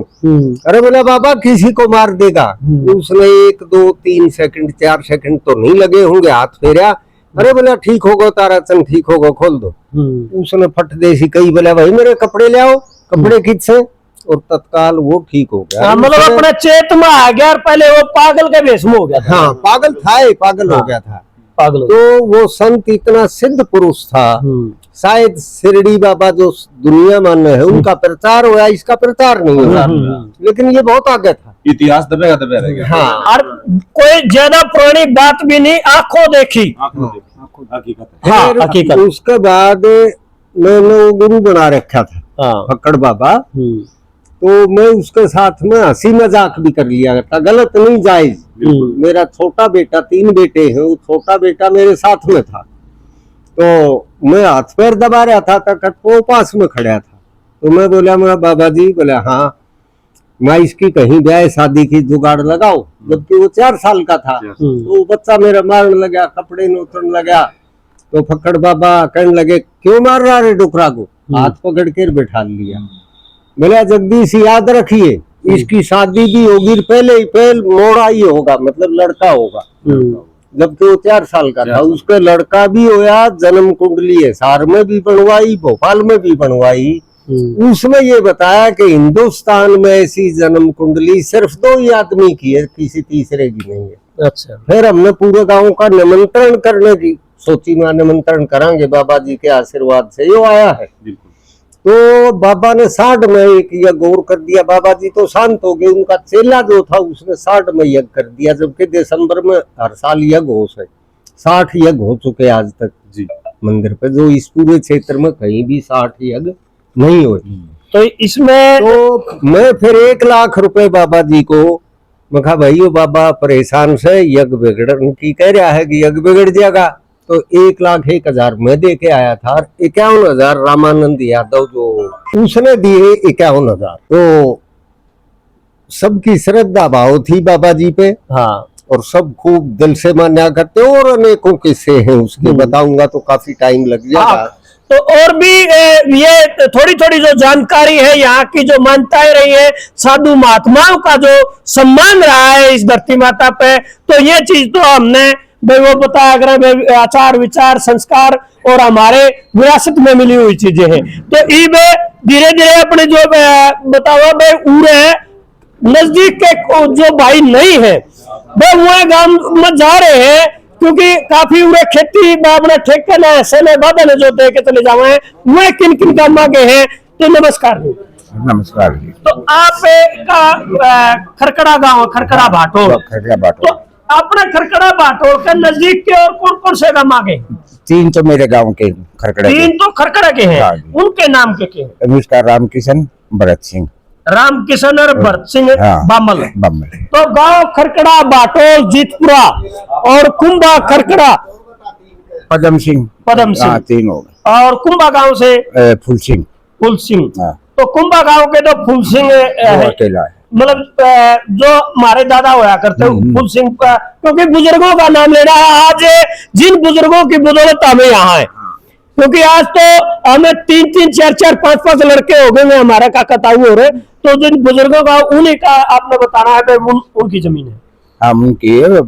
अरे बोला बाबा किसी को मार देगा। उसने 1 2 3 सेकंड 4 सेकंड तो नहीं लगे होंगे, हाथ फेरा। अरे बोला ठीक होगा ताराचंद, ठीक होगा, खोल दो। उसने फट देसी कही, बोला भाई मेरे कपड़े ले आओ। कपड़े किससे? और तत्काल वो ठीक हो गया। मतलब अपना चेत में आ गया और पहले वो पागल के भेष में हो गया था। हाँ, पागल था, पागल हो गया था पागल। तो वो संत इतना सिद्ध पुरुष था, शायद शिरडी बाबा जो दुनिया मान्य है उनका प्रचार हुआ, इसका प्रचार नहीं हुआ। लेकिन ये बहुत आगे था, इतिहास दबेगा दबे रहेगा। हाँ, और कोई ज्यादा पुरानी बात भी नहीं, आंखों देखी। हाँ, हकीकत। उसके बाद मैंने वो गुरु बना रखा था फक्कड़ बाबा। तो मैं उसके साथ में हंसी मजाक भी कर लिया करता, गलत नहीं, जायज। मेरा छोटा बेटा, 3 बेटे हैं, वो छोटा बेटा मेरे साथ में था। तो मैं हाथ पैर दबा रहा था तक वो पास में खड़ा था। तो मैं बोला मेरा बाबा जी, बोला हाँ मैं इसकी कहीं ब्याह शादी की जुगाड़ लगाओ। जबकि वो 4 साल का था। तो बच्चा मेरा मारने लगा, कपड़े नोचने लगा। तो फक्कड़ बाबा कहने लगे क्यों मार रहा है डुकरा को? हाथ पकड़ कर बैठा लिया। बोला जगदीश याद रखिए इसकी शादी भी होगी, पहले मोड़ा ही होगा, मतलब लड़का होगा। जबकि वो 4 साल का था, उसका लड़का भी होया। जन्म कुंडली हिसार में भी बनवाई, भोपाल में भी बनवाई। उसमें ये बताया कि हिंदुस्तान में ऐसी जन्म कुंडली सिर्फ 2 ही आदमी की है, किसी तीसरे की नहीं है। अच्छा। फिर हमने पूरे गांव का निमंत्रण करने की सोची, मैं निमंत्रण करांगे बाबा जी के आशीर्वाद से, यो आया है। तो बाबा ने 60 में एक यज्ञ और कर दिया। बाबा जी तो शांत हो गए, उनका चेला जो था उसने 60 में यज्ञ कर दिया। जबकि दिसंबर में हर साल यज्ञ हो से 60 यज्ञ हो चुके आज तक जी मंदिर पे, जो इस पूरे क्षेत्र में कहीं भी 60 यज्ञ नहीं हुए। तो इसमें तो मैं फिर 1 लाख रुपए बाबा जी को, मैं कहा भाई यो बाबा परेशान से यज्ञ बिगड़न की कह रहा है कि यज्ञ बिगड़ जाएगा। तो 1,01,000 मैं दे के आया था। 51,000 रामानंद यादव जो उसने दिए 51,000। तो सबकी श्रद्धा भाव थी बाबा जी पे। हाँ, और सब खूब दिल से मान्या करते। और अनेकों किस्से हैं उसके, बताऊंगा तो काफी टाइम लग जाएगा। तो और भी ये थोड़ी थोड़ी जो जानकारी है यहाँ की, जो मान्यताएं रही है, साधु महात्माओं का जो सम्मान रहा है इस धरती माता पे, तो ये चीज तो हमने भाई वो बताया अगर आचार विचार संस्कार और हमारे विरासत में मिली हुई चीजें हैं। तो इब धीरे धीरे अपने जो बतावा भाई उरे नजदीक के जो भाई नहीं है वो गांव में जा रहे हैं, क्योंकि काफी उरे खेती अपने ठेके ने ऐसे में बाबा ने जो दे के चले जावे वह किन किन काम गए हैं। तो नमस्कार जी। नमस्कार जी। तो आप का खरकड़ा गांव, खरकड़ा भाटोल, तो अपने खरकड़ा भाटोल के नजदीक के और कौन कौन से गांव आगे? 3 तो मेरे गांव के खरकड़ा 3 तो खरकड़ा के हैं। उनके नाम के मिस्टर रामकिशन, भरत सिंह। रामकिशन और भरत सिंह बामल। तो गांव खरकड़ा, भाटोल, जीतपुरा और कुंभा खरकड़ा, पदम सिंह। 3 हो गए। और कुंभा गांव से फूल सिंह। तो कुंभा गांव के तो फूल सिंह अकेला है, मतलब जो हमारे दादा होया करते फूल सिंह, क्योंकि बुजुर्गों का नाम लेना है। आज जिन बुजुर्गों की बदौलत हमें यहाँ है, क्योंकि आज तो हमें 3-3, 4-4, 5-5 लड़के हो गए हैं, हमारा काका ताऊ हो रहे, तो जिन बुजुर्गों का उन्हीं का आपने बताना है कि उनकी जमीन है। हाँ उनकी है,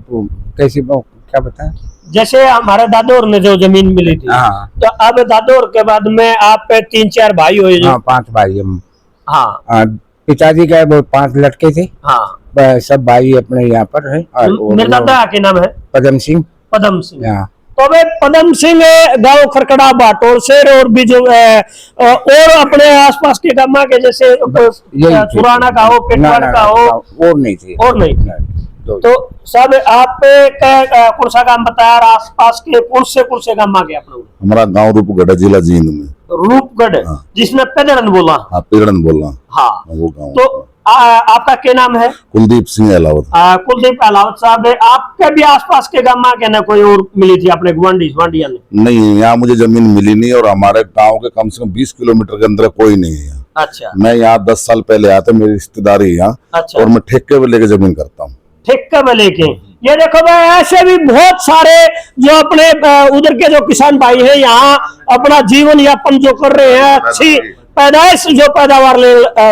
कैसी क्या बताएं। जैसे हमारे दादोर ने जो जमीन मिली थी, हाँ तो अब दादोर के बाद में आप 3-4 भाई हुए जो। हाँ 5 भाई हम। हाँ पिताजी का वो 5 लड़के थे। हाँ सब भाई अपने यहाँ पर है। और मेरे दादा के नाम है पदम सिंह। पदम सिंह। हाँ तो वे पदम सिंह गांव खरकड़ा बाटोर से और भी जो और अपने आसपास के गांव के जैसे सुराना का हो, पेटवाड़ का हो, और नहीं थी। और नहीं। तो सब आप कौन सा गांव बताया और आसपास के कौन से गांव आ गए अपना? हमारा गांव रूपगढ़ है, जिला जींद में। रूपगढ़, जिसने पेदरन बोला। हाँ पेड़न बोलना। हाँ वो गांव। तो आपका क्या नाम है? कुलदीप सिंह अहलावत। कुलदीप अहलावत साहब, आपके भी आसपास के गांव के ना कोई और मिली थी अपने गुआंढिया ने? नहीं, यहाँ मुझे जमीन मिली नहीं, और हमारे गांव के कम से कम 20 किलोमीटर के अंदर कोई नहीं है यहाँ। अच्छा। मैं यहाँ 10 साल पहले आया था, मेरी रिश्तेदारी यहाँ। अच्छा। और मैं ठेके पे लेके जमीन करता हूँ। ठेके में लेके? ये देखो भाई, ऐसे भी बहुत सारे जो अपने उधर के जो किसान भाई हैं यहाँ अपना जीवन यापन जो कर रहे हैं, अच्छी पैदाइश जो पैदावार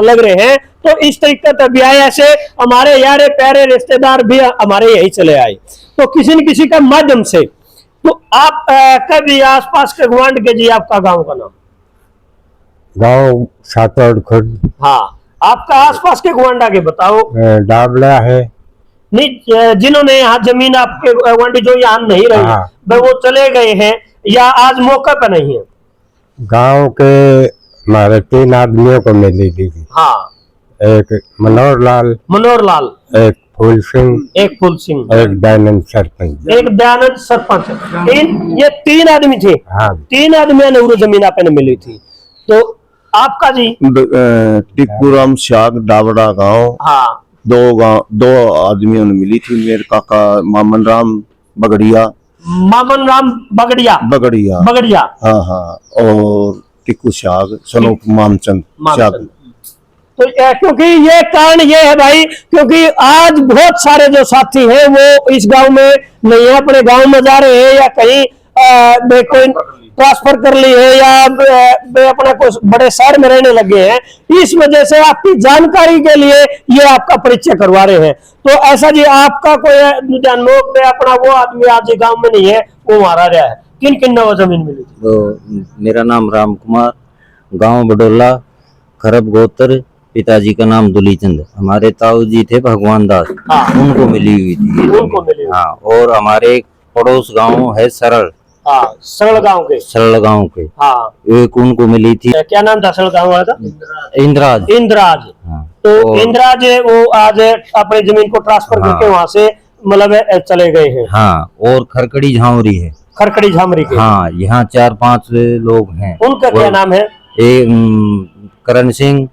लग रहे हैं, तो इस तरीके से भी आए। ऐसे हमारे यारे प्यारे रिश्तेदार भी हमारे यही चले आए, तो किसी न किसी का माध्यम से। तो आप कभी आसपास के गुआंढ के जी, आपका गांव का नाम? गांव सातौड़ खुर्द। हाँ, आपका आसपास के गुआंढ आगे बताओ। डाबला है। नहीं, जिन्होंने यहाँ जमीन आपके गुआंढी जो यहाँ नहीं रहे, भाई वो चले गए हैं या आज मौके पे नहीं है? गांव के हमारे 3 आदमियों को मिली थी। हाँ। एक मनोहर लाल, एक फूल सिंह, एक दयानंद सरपंच। ये 3 आदमी थे। हाँ। 3 आदमियों ने वो जमीन आपने मिली थी। तो आपका जी? टिक्कूराम शाग डावड़ा गांव। हाँ। 2 आदमियों ने मिली थी। मेरे काका मामन राम बगड़िया। बगड़िया। हाँ हाँ। और टिक्कू शाग, सनोप मामचंद शाग। तो क्योंकि ये कारण ये है भाई, क्योंकि आज बहुत सारे जो साथी हैं वो इस गांव में नहीं है, अपने गांव में जा रहे हैं या कहीं कोई ट्रांसफर कर ली है या अपना कुछ बड़े शहर में रहने लगे हैं। इस वजह से आपकी जानकारी के लिए ये आपका परिचय करवा रहे हैं। तो ऐसा जी आपका कोई जानों अपना वो आदमी आज गांव में नहीं है, वो मारा गया है। किन नवा जमीन मिली थी? तो मेरा नाम राम कुमार, गांव बडोला, खरब गोत्र, पिताजी का नाम दुलीचंद, हमारे ताऊ जी थे भगवान दास। हाँ। उनको मिली हुई थी। उनको मिली। हाँ। और हमारे पड़ोस गांव है सरल। हाँ, सरल गांव के। हाँ। एक उनको मिली थी। क्या नाम था सरल गांव वाला था? इंद्राज। हाँ। तो इंद्राज वो आज अपनी जमीन को ट्रांसफर करके वहाँ से मतलब चले गए हैं। हाँ। और खरकड़ी झामरी है। खरकड़ी झामरी के। हाँ, यहाँ 4-5 लोग हैं। उनका क्या नाम है? करण सिंह,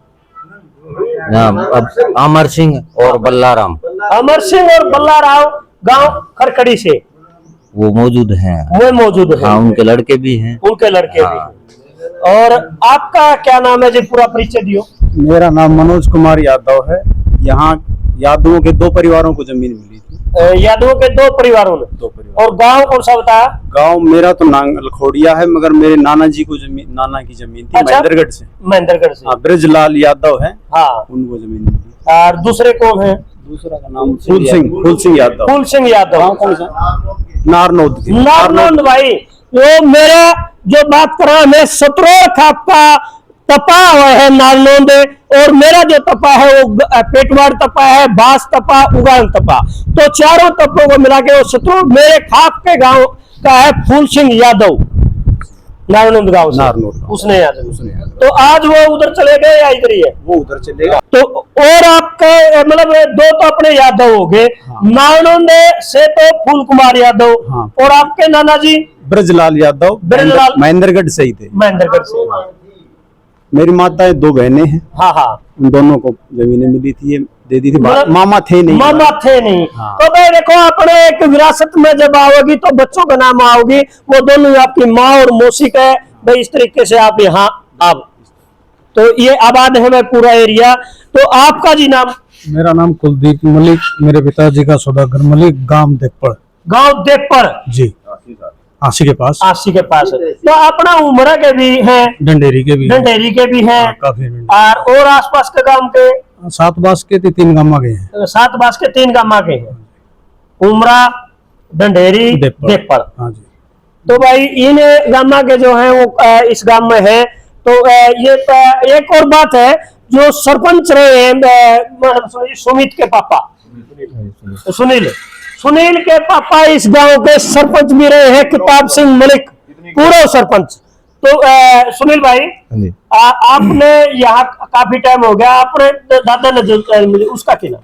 अमर सिंह और बल्लाराम। अमर सिंह और बल्लाराम गांव खरकड़ी से वो मौजूद हैं। हाँ, उनके लड़के भी हैं। भी हैं। और आपका क्या नाम है जी, पूरा परिचय दियो। मेरा नाम मनोज कुमार यादव है। यहाँ यादवों के 2 परिवारों को जमीन मिली थी। यादवों के 2 परिवारों ने? 2 परिवार। और गांव कौन सा बताया? गांव मेरा तो लखोड़िया है, मगर मेरे नाना जी को नाना की जमीन थी। अच्छा? महेंद्रगढ़ से। हाँ, ब्रजलाल यादव है। हाँ, उनको जमीन मिली। और दूसरे कौन है? दूसरा का नाम फूल सिंह यादव। गांव कौन सा? नारनौंद भाई। वो मेरा जो बात कर रहा है, मैं 17 खाप का तपा हुआ है नारनौंद, और मेरा जो तपा है वो पेटवाड़ तपा है, बास तपा, उगान तपा। तो चारों तपों को मिला के वो 17 मेरे खाप के गांव का है फूल सिंह यादव, नारनौंद गांव से। उसने याद। तो आज वो उधर चले गए या इधर ही है? वो उधर चलेगा। तो और आपका मतलब 2 तो अपने यादव हो गए। हाँ। नारनौंद से तो फूल कुमार यादव। हाँ। और आपके नाना जी? ब्रजलाल यादव। महेंद्रगढ़ से ही थे। महेंद्रगढ़ से। हाँ। मेरी माताएं 2 बहनें हैं। हाँ हाँ। उन दोनों को जमीनें मिली थी, ये दे दी थी। मामा थे नहीं। हाँ। तो भाई देखो, अपने एक विरासत में जब आओगी तो बच्चों का नाम आओगी, वो दोनों आपकी माँ और मौसी का है भाई। इस तरीके से आप यहाँ आप तो ये आबाद है मैं पूरा एरिया। तो आपका जी नाम? मेरा नाम कुलदीप मलिक, मेरे पिताजी का सौदागर मलिक, गांव देपड़ जी। आशी के पास, आशी के पास है। तो अपना उमरा के भी हैं, डंडेरी के भी हैं, डंडेरी के भी हैं, काफी और आसपास के गांव के 7 बास के 3 गांव गए हैं, 7 बास के 3 गांव के हैं, उमरा, डंडेरी, देपड़। हाँ जी। तो भाई इन गामा के जो है वो इस गांव में है। तो ये एक और बात है, जो सरपंच रहे हैं सुमित के पापा सुनील के पापा इस गांव के सरपंच भी रहे हैं, किताब सिंह मलिक, पूर्व सरपंच। तो सुनील भाई, आपने यहाँ काफी टाइम हो गया, आपने दादा ने उसका क्या नाम?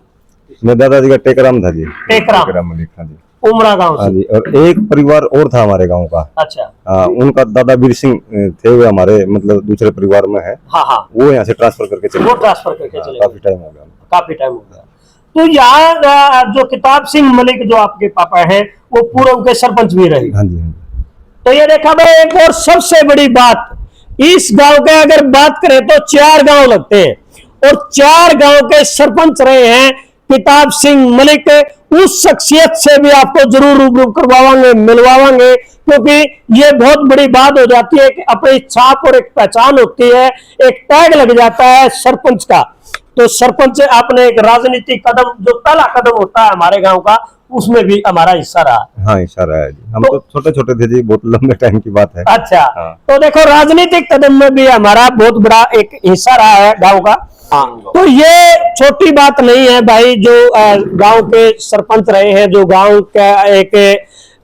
मेरे दादाजी का टेकराम था जी, टेकराम मलिक। हाँ जी, उमरा गांव हाँ जी। और एक परिवार और था हमारे गांव का। अच्छा। हाँ, उनका दादा वीर सिंह थे, वो हमारे मतलब दूसरे परिवार में है। हाँ हाँ, वो यहाँ से ट्रांसफर करके चले, वो ट्रांसफर करके चले, काफी टाइम हो गया, काफी टाइम हो गया। तो यहाँ जो किताब सिंह मलिक जो आपके पापा हैं, वो पूर्व के सरपंच भी रहे। हाँ जी। तो ये देखा भाई, एक और सबसे बड़ी बात, इस गांव के अगर बात करें तो 4 गांव लगते हैं, और 4 गांव के सरपंच रहे हैं किताब सिंह मलिक। उस शख्सियत से भी आपको जरूर रूबरू करवावांगे, मिलवावांगे, क्योंकि ये बहुत बड़ी बात हो जाती है कि अपनी छाप और एक पहचान होती है, एक टैग लग जाता है सरपंच का। तो सरपंच आपने एक राजनीतिक कदम, जो पहला कदम होता है हमारे गांव का, उसमें भी हमारा हिस्सा रहा। हाँ, हिस्सा रहा है जी। हम तो छोटे छोटे थे जी, बहुत लंबे टाइम की बात है। अच्छा। हाँ। तो देखो, राजनीतिक कदम में भी हमारा बहुत बड़ा एक हिस्सा रहा है गांव का। तो ये छोटी बात नहीं है भाई, जो गांव के सरपंच रहे हैं, जो गांव का एक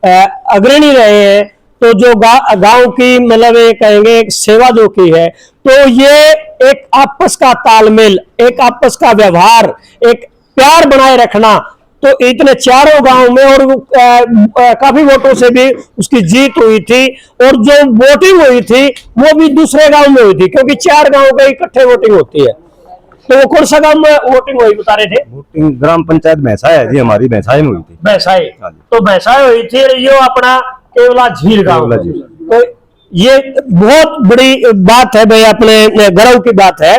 अग्रणी रहे हैं, तो जो गांव की मतलब ये कहेंगे एक सेवा जो की है, तो ये एक आपस का तालमेल, एक आपस का व्यवहार, एक प्यार बनाए रखना, तो इतने चारों गांव में, और काफी वोटों से भी उसकी जीत हुई थी, और जो वोटिंग हुई थी वो भी दूसरे गांव में हुई थी, क्योंकि 4 गांव का इकट्ठे वोटिंग होती है। तो वो कौन सा गांव में वोटिंग हुई बता रहे थे? वोटिंग ग्राम पंचायत भैंसाय है जी, हमारी भैंसाय में हुई थी। भैंसाय, तो भैंसाय हुई थी, ये अपना केवला झील गांव। तो ये बहुत बड़ी बात है भाई, अपने गर्व की बात है।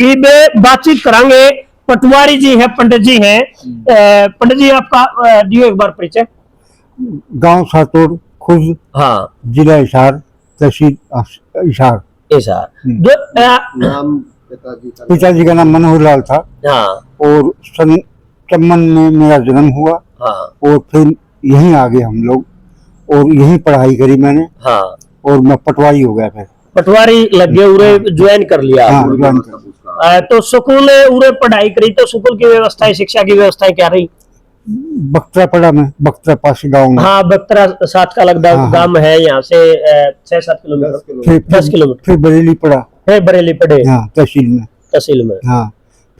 ईद बातचीत करांगे, पटवारी जी हैं, पंडित जी हैं। पंडित जी, आपका दियो एक बार परिचय। गांव सातोड़ खुर्द, हाँ, जिला हिसार, तहसील हिसार। नाम पिताजी का नाम मनोहर लाल था। हाँ। और सन 54 में मेरा जन्म हुआ। हाँ। और फिर यहीं आ गए हम लोग, और यहीं पढ़ाई करी मैंने। हाँ। और मैं पटवारी हो गया, फिर पटवारी लग गए, उरे ज्वाइन कर लिया। हाँ, ज्वाइन कर। तो स्कूल उरे पढ़ाई करी, तो स्कूल की व्यवस्था, शिक्षा की व्यवस्था क्या रही? बख्तरा पड़ा में, बख्तरा पास गाँव में। हाँ, बख्तरा 7 का लगता गांव है यहाँ से 6-7 किलोमीटर, 10 किलोमीटर। फिर बरेली पड़ा, फिर बरेली पढ़े। हाँ, तहसील में। हाँ,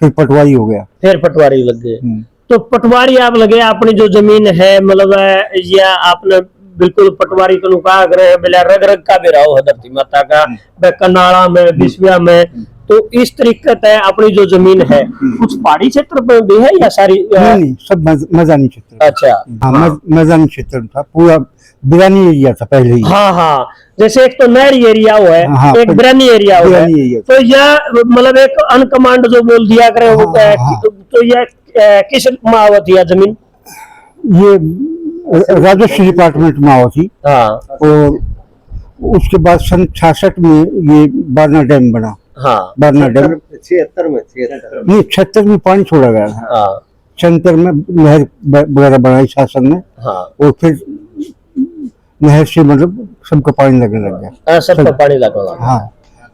फिर पटवारी हो गया, फिर पटवारी लग गए। तो पटवारी आप लगे, अपनी जो जमीन है मतलब या आपने बिल्कुल पटवारी को नुका ग्रह बिला रग रग का भी रहो है धरती माता का, कनाड़ा में, बिस्विया में। तो इस तरीके से अपनी जो जमीन है, कुछ पहाड़ी क्षेत्र में भी है या सारी? नहीं, सब मैदानी क्षेत्र। अच्छा। हाँ, मैदानी क्षेत्र था, पूरा बिरानी एरिया था पहले ही। हाँ हाँ, जैसे एक तो नहरी एरिया हुआ है। हाँ, एक बिरानी एरिया हुआ है। तो यह मतलब एक अनकमांड जो बोल दिया करे, तो यह किस मावत या जमीन? ये राजस्व डिपार्टमेंट में आओ थी। हाँ। और उसके बाद सन 66 में ये बारना डैम बना। हाँ, बारना डैम 76 में, 76 में पानी छोड़ा गया था। हाँ। 76 में नहर वगैरह बनाई शासन में। हाँ। और फिर नहर से मतलब सबका पानी लगने लग गया। सबका पानी लगा। हाँ,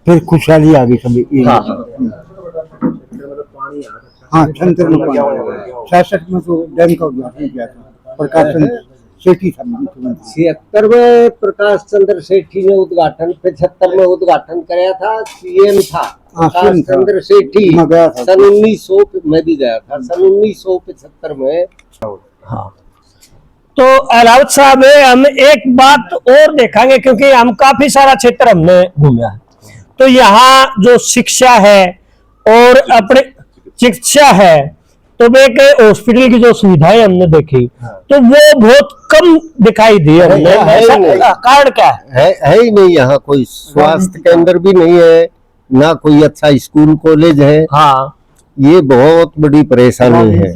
फिर खुशहाली आ गई सभी। हाँ, हाँ, 76 में 66 में तो डैम का उद्घाटन किया था, प्रकाश चंद्र सेठी था मुख्यमंत्री। 76 में प्रकाश चंद्र सेठी ने उद्घाटन, 75 में उद्घाटन कराया था, सीएम था प्रकाश चंद्र सेठी। सन 1900 में भी गया था, सन 1975 में। हाँ। तो अलाउद साहब, हम एक बात और देखेंगे, क्योंकि हम काफी सारा क्षेत्र हमने घूमा है। तो यहाँ जो शिक्षा है और अपने चिकित्सा है, तो एक हॉस्पिटल की जो सुविधाएं हमने देखी, तो वो बहुत कम दिखाई दी हमने। कारण क्या है ही नहीं, यहाँ कोई स्वास्थ्य केंद्र भी नहीं है, ना कोई अच्छा स्कूल कॉलेज है। हाँ, ये बहुत बड़ी परेशानी है।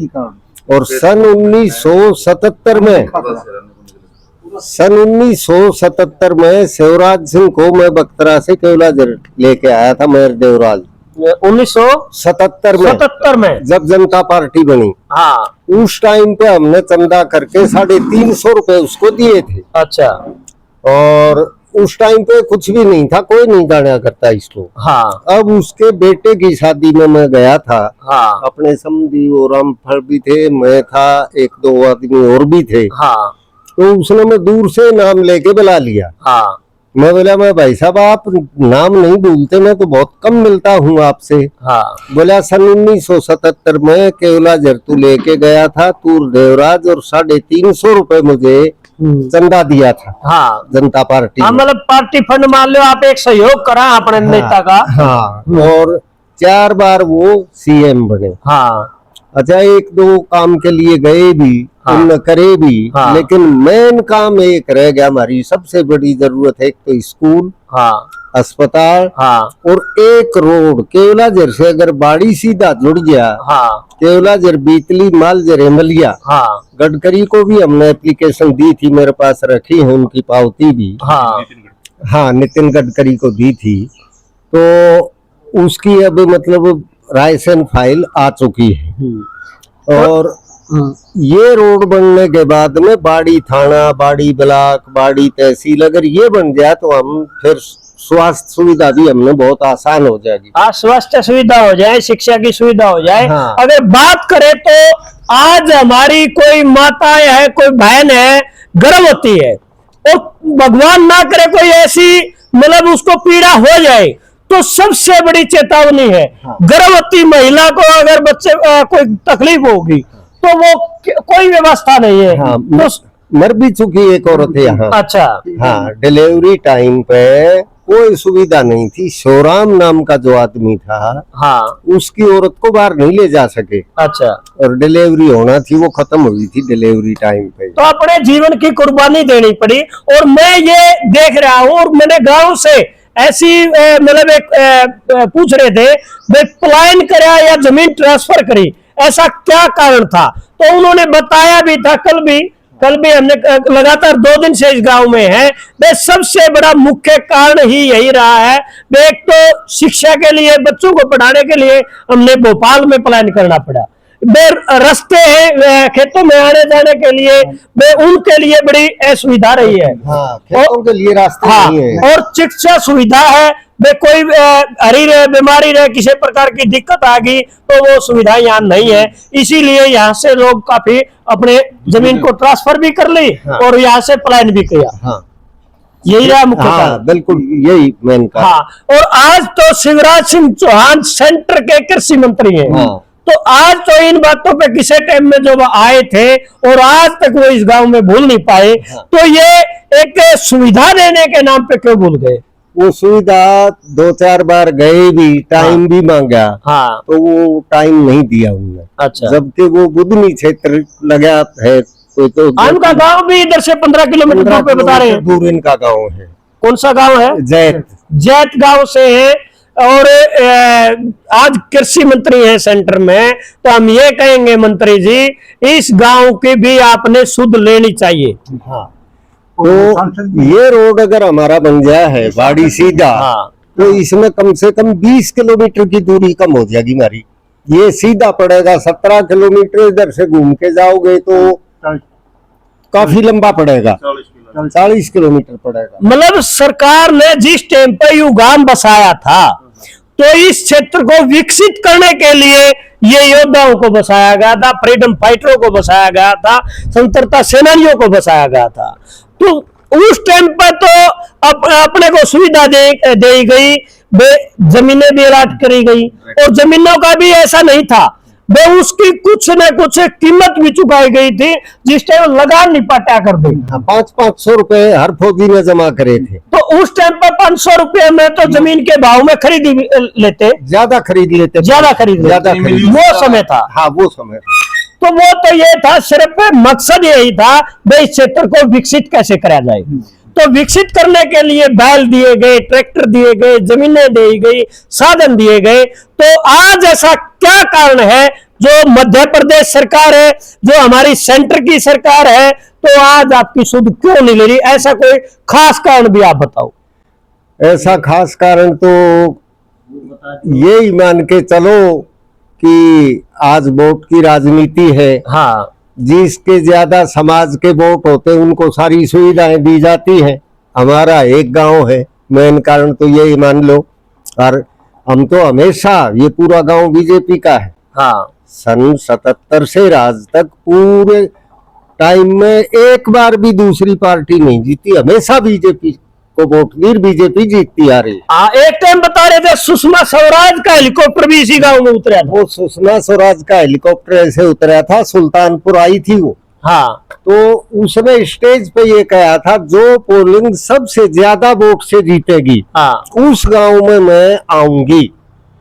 और सन 1977 में सन 1977 में शिवराज सिंह को मैं बख्तरा से केवलाझर लेके आया था, मेयर देवराज 1977 में जब जनता पार्टी बनी। हाँ, उस टाइम पे हमने चंदा करके 350 रुपए उसको दिए थे। अच्छा। और उस टाइम पे कुछ भी नहीं था, कोई नहीं जाना करता इसको। हाँ। अब उसके बेटे की शादी में मैं गया था। हाँ। अपने समधी और रामफल भी थे, मैं था, 1-2 आदमी और भी थे। हाँ। तो उसने मैं दूर से नाम लेके बुला लिया। हाँ। मैं बोला, मैं भाई साहब आप नाम नहीं भूलते, मैं तो बहुत कम मिलता हूँ आपसे। हाँ। बोला सन 1977 में केवलाझर तू लेके गया था, तूर देवराज, और 350 रुपए मुझे चंदा दिया था। हाँ, जनता पार्टी। हाँ, मतलब पार्टी फंड मान लो आप एक सहयोग करा अपने नेता का। हाँ, और 4 बार वो सीएम बने। हाँ। अच्छा, 1-2 काम के लिए गए भी, उन्होंने करे भी। हाँ। लेकिन मेन काम एक रह गया, हमारी सबसे बड़ी जरूरत है, एक तो स्कूल, हाँ, अस्पताल, हाँ, और एक रोड। केवलाझर से अगर बाड़ी सीधा जुड़ गया, हाँ, केवलाझर, बीतली, मालझर, एमलिया। हाँ, गडकरी को भी हमने एप्लीकेशन दी थी, मेरे पास रखी है उनकी पावती भी। हाँ, हाँ, नितिन गडकरी को दी थी। तो उसकी अब मतलब रायसन फाइल आ चुकी है। और ये रोड बनने के बाद में बाड़ी थाना, बाड़ी ब्लॉक, बाड़ी तहसील अगर ये बन जाए तो हम फिर स्वास्थ्य सुविधा भी हमने बहुत आसान हो जाएगी। हाँ, स्वास्थ्य सुविधा हो जाए, शिक्षा की सुविधा हो जाए। हाँ। अगर बात करें तो आज हमारी कोई माता है, कोई बहन है, गर्भवती है, और भगवान ना करे कोई ऐसी मतलब उसको पीड़ा हो जाए, तो सबसे बड़ी चेतावनी है। हाँ। गर्भवती महिला को अगर बच्चे कोई तकलीफ होगी तो वो कोई व्यवस्था नहीं है। हाँ, तो मर भी चुकी एक औरत है यहाँ। अच्छा। हाँ, डिलीवरी टाइम पे कोई सुविधा नहीं थी। शिवराम नाम का जो आदमी था, हाँ, उसकी औरत को बाहर नहीं ले जा सके। अच्छा। और डिलीवरी होना थी, वो खत्म हुई थी डिलीवरी टाइम पे। तो अपने जीवन की कुर्बानी देनी पड़ी। और मैं ये देख रहा हूँ, और मैंने गांव से ऐसी मतलब एक पूछ रहे थे, वे पलायन करा या जमीन ट्रांसफर करी, ऐसा क्या कारण था? तो उन्होंने बताया भी था, कल भी हमने लगातार 2 दिन से इस गांव में है। वे सबसे बड़ा मुख्य कारण ही यही रहा है। वे एक तो शिक्षा के लिए, बच्चों को पढ़ाने के लिए हमने भोपाल में पलायन करना पड़ा। वे रास्ते हैं खेतों में आने जाने के लिए, वे उनके लिए बड़ी असुविधा रही है। हाँ, खेतों के लिए रास्ते हाँ, नहीं है। और चिकित्सा सुविधा है, वे कोई हरी रहे, बीमारी रहे, किसी प्रकार की दिक्कत आ गई तो वो सुविधा यहाँ नहीं है। इसीलिए यहाँ से लोग काफी अपने जमीन को ट्रांसफर भी कर ली। हाँ। और यहाँ से पलायन भी किया। हाँ, यही रहा मुख्य कारण। हाँ, बिल्कुल यही मेन कारण। हाँ, और आज तो शिवराज सिंह चौहान सेंटर के कृषि मंत्री हैं। हाँ। तो आज तो इन बातों पे किसी टाइम में जो वो आए थे और आज तक वो इस गांव में भूल नहीं पाए। हाँ। तो ये एक सुविधा देने के नाम पे क्यों भूल गए? वो सुविधा 2-4 बार गए भी, टाइम भी मांगा। हाँ। तो वो टाइम नहीं दिया उन्होंने। अच्छा। जबकि वो बुधनी क्षेत्र लगा है, कोई तो उनका गांव भी इधर से 15 किलोमीटर दूर पे बता रहे हैं। दूर इनका गाँव है। कौन सा गांव है? जैत गांव से है। और आज कृषि मंत्री हैं सेंटर में, तो हम ये कहेंगे मंत्री जी, इस गांव की भी आपने सुध लेनी चाहिए। हाँ। तो ये रोड अगर हमारा बन गया है बाड़ी सीधा, हाँ। तो इसमें कम से कम 20 किलोमीटर की दूरी कम हो जाएगी हमारी। ये सीधा पड़ेगा 17 किलोमीटर, इधर से घूम के जाओगे तो काफी लंबा पड़ेगा, 40 किलोमीटर पड़ेगा। मतलब सरकार ने जिस टाइम पर युगाम बसाया था, तो इस क्षेत्र को विकसित करने के लिए ये योद्धाओं को बसाया गया था, फ्रीडम फाइटरों को बसाया गया था, स्वतंत्रता सेनानियों को बसाया गया था। तो उस टाइम पर तो अपने को सुविधा दी गई, जमीनें भी अलॉट करी गई, और जमीनों का भी ऐसा नहीं था, वे उसकी कुछ न कुछ कीमत भी चुकाई गई थी, जिस टाइम लगान नहीं पाटा कर दी। 500 रुपए हर फौजी ने जमा करे थे। तो उस टाइम पर 500 रुपए में तो जमीन के भाव में खरीदी लेते, ज्यादा खरीद लेते। वो समय था। हाँ, वो समय। तो वो तो ये था, सिर्फ मकसद यही था भाई इस क्षेत्र को विकसित कैसे करा जाए। तो विकसित करने के लिए बैल दिए गए, ट्रैक्टर दिए गए, जमीनें दी गई, साधन दिए गए। तो आज ऐसा क्या कारण है जो मध्य प्रदेश सरकार है, जो हमारी सेंटर की सरकार है, तो आज आपकी सुध क्यों नहीं ले रही? ऐसा कोई खास कारण भी आप बताओ। ऐसा खास कारण तो यही मान के चलो कि आज वोट की राजनीति है। हाँ, जिसके ज्यादा समाज के वोट होते हैं उनको सारी सुविधाएं दी जाती हैं। हमारा एक गांव है, मेन कारण तो यही मान लो। और हम तो हमेशा, ये पूरा गांव बीजेपी का है। हाँ, सन 77 से आज तक पूरे टाइम में एक बार भी दूसरी पार्टी नहीं जीती, हमेशा बीजेपी को वोट दी, बीजेपी जीतती आ रही। हाँ, एक टाइम बता रहे थे सुषमा स्वराज का हेलीकॉप्टर भी इसी गांव में उतरा था। वो सुषमा स्वराज का हेलीकॉप्टर ऐसे उतरा था, सुल्तानपुर आई थी वो। हाँ, तो उसने स्टेज पे ये कहा था, जो पोलिंग सबसे ज्यादा वोट से जीतेगी, हाँ, उस गांव में मैं आऊंगी।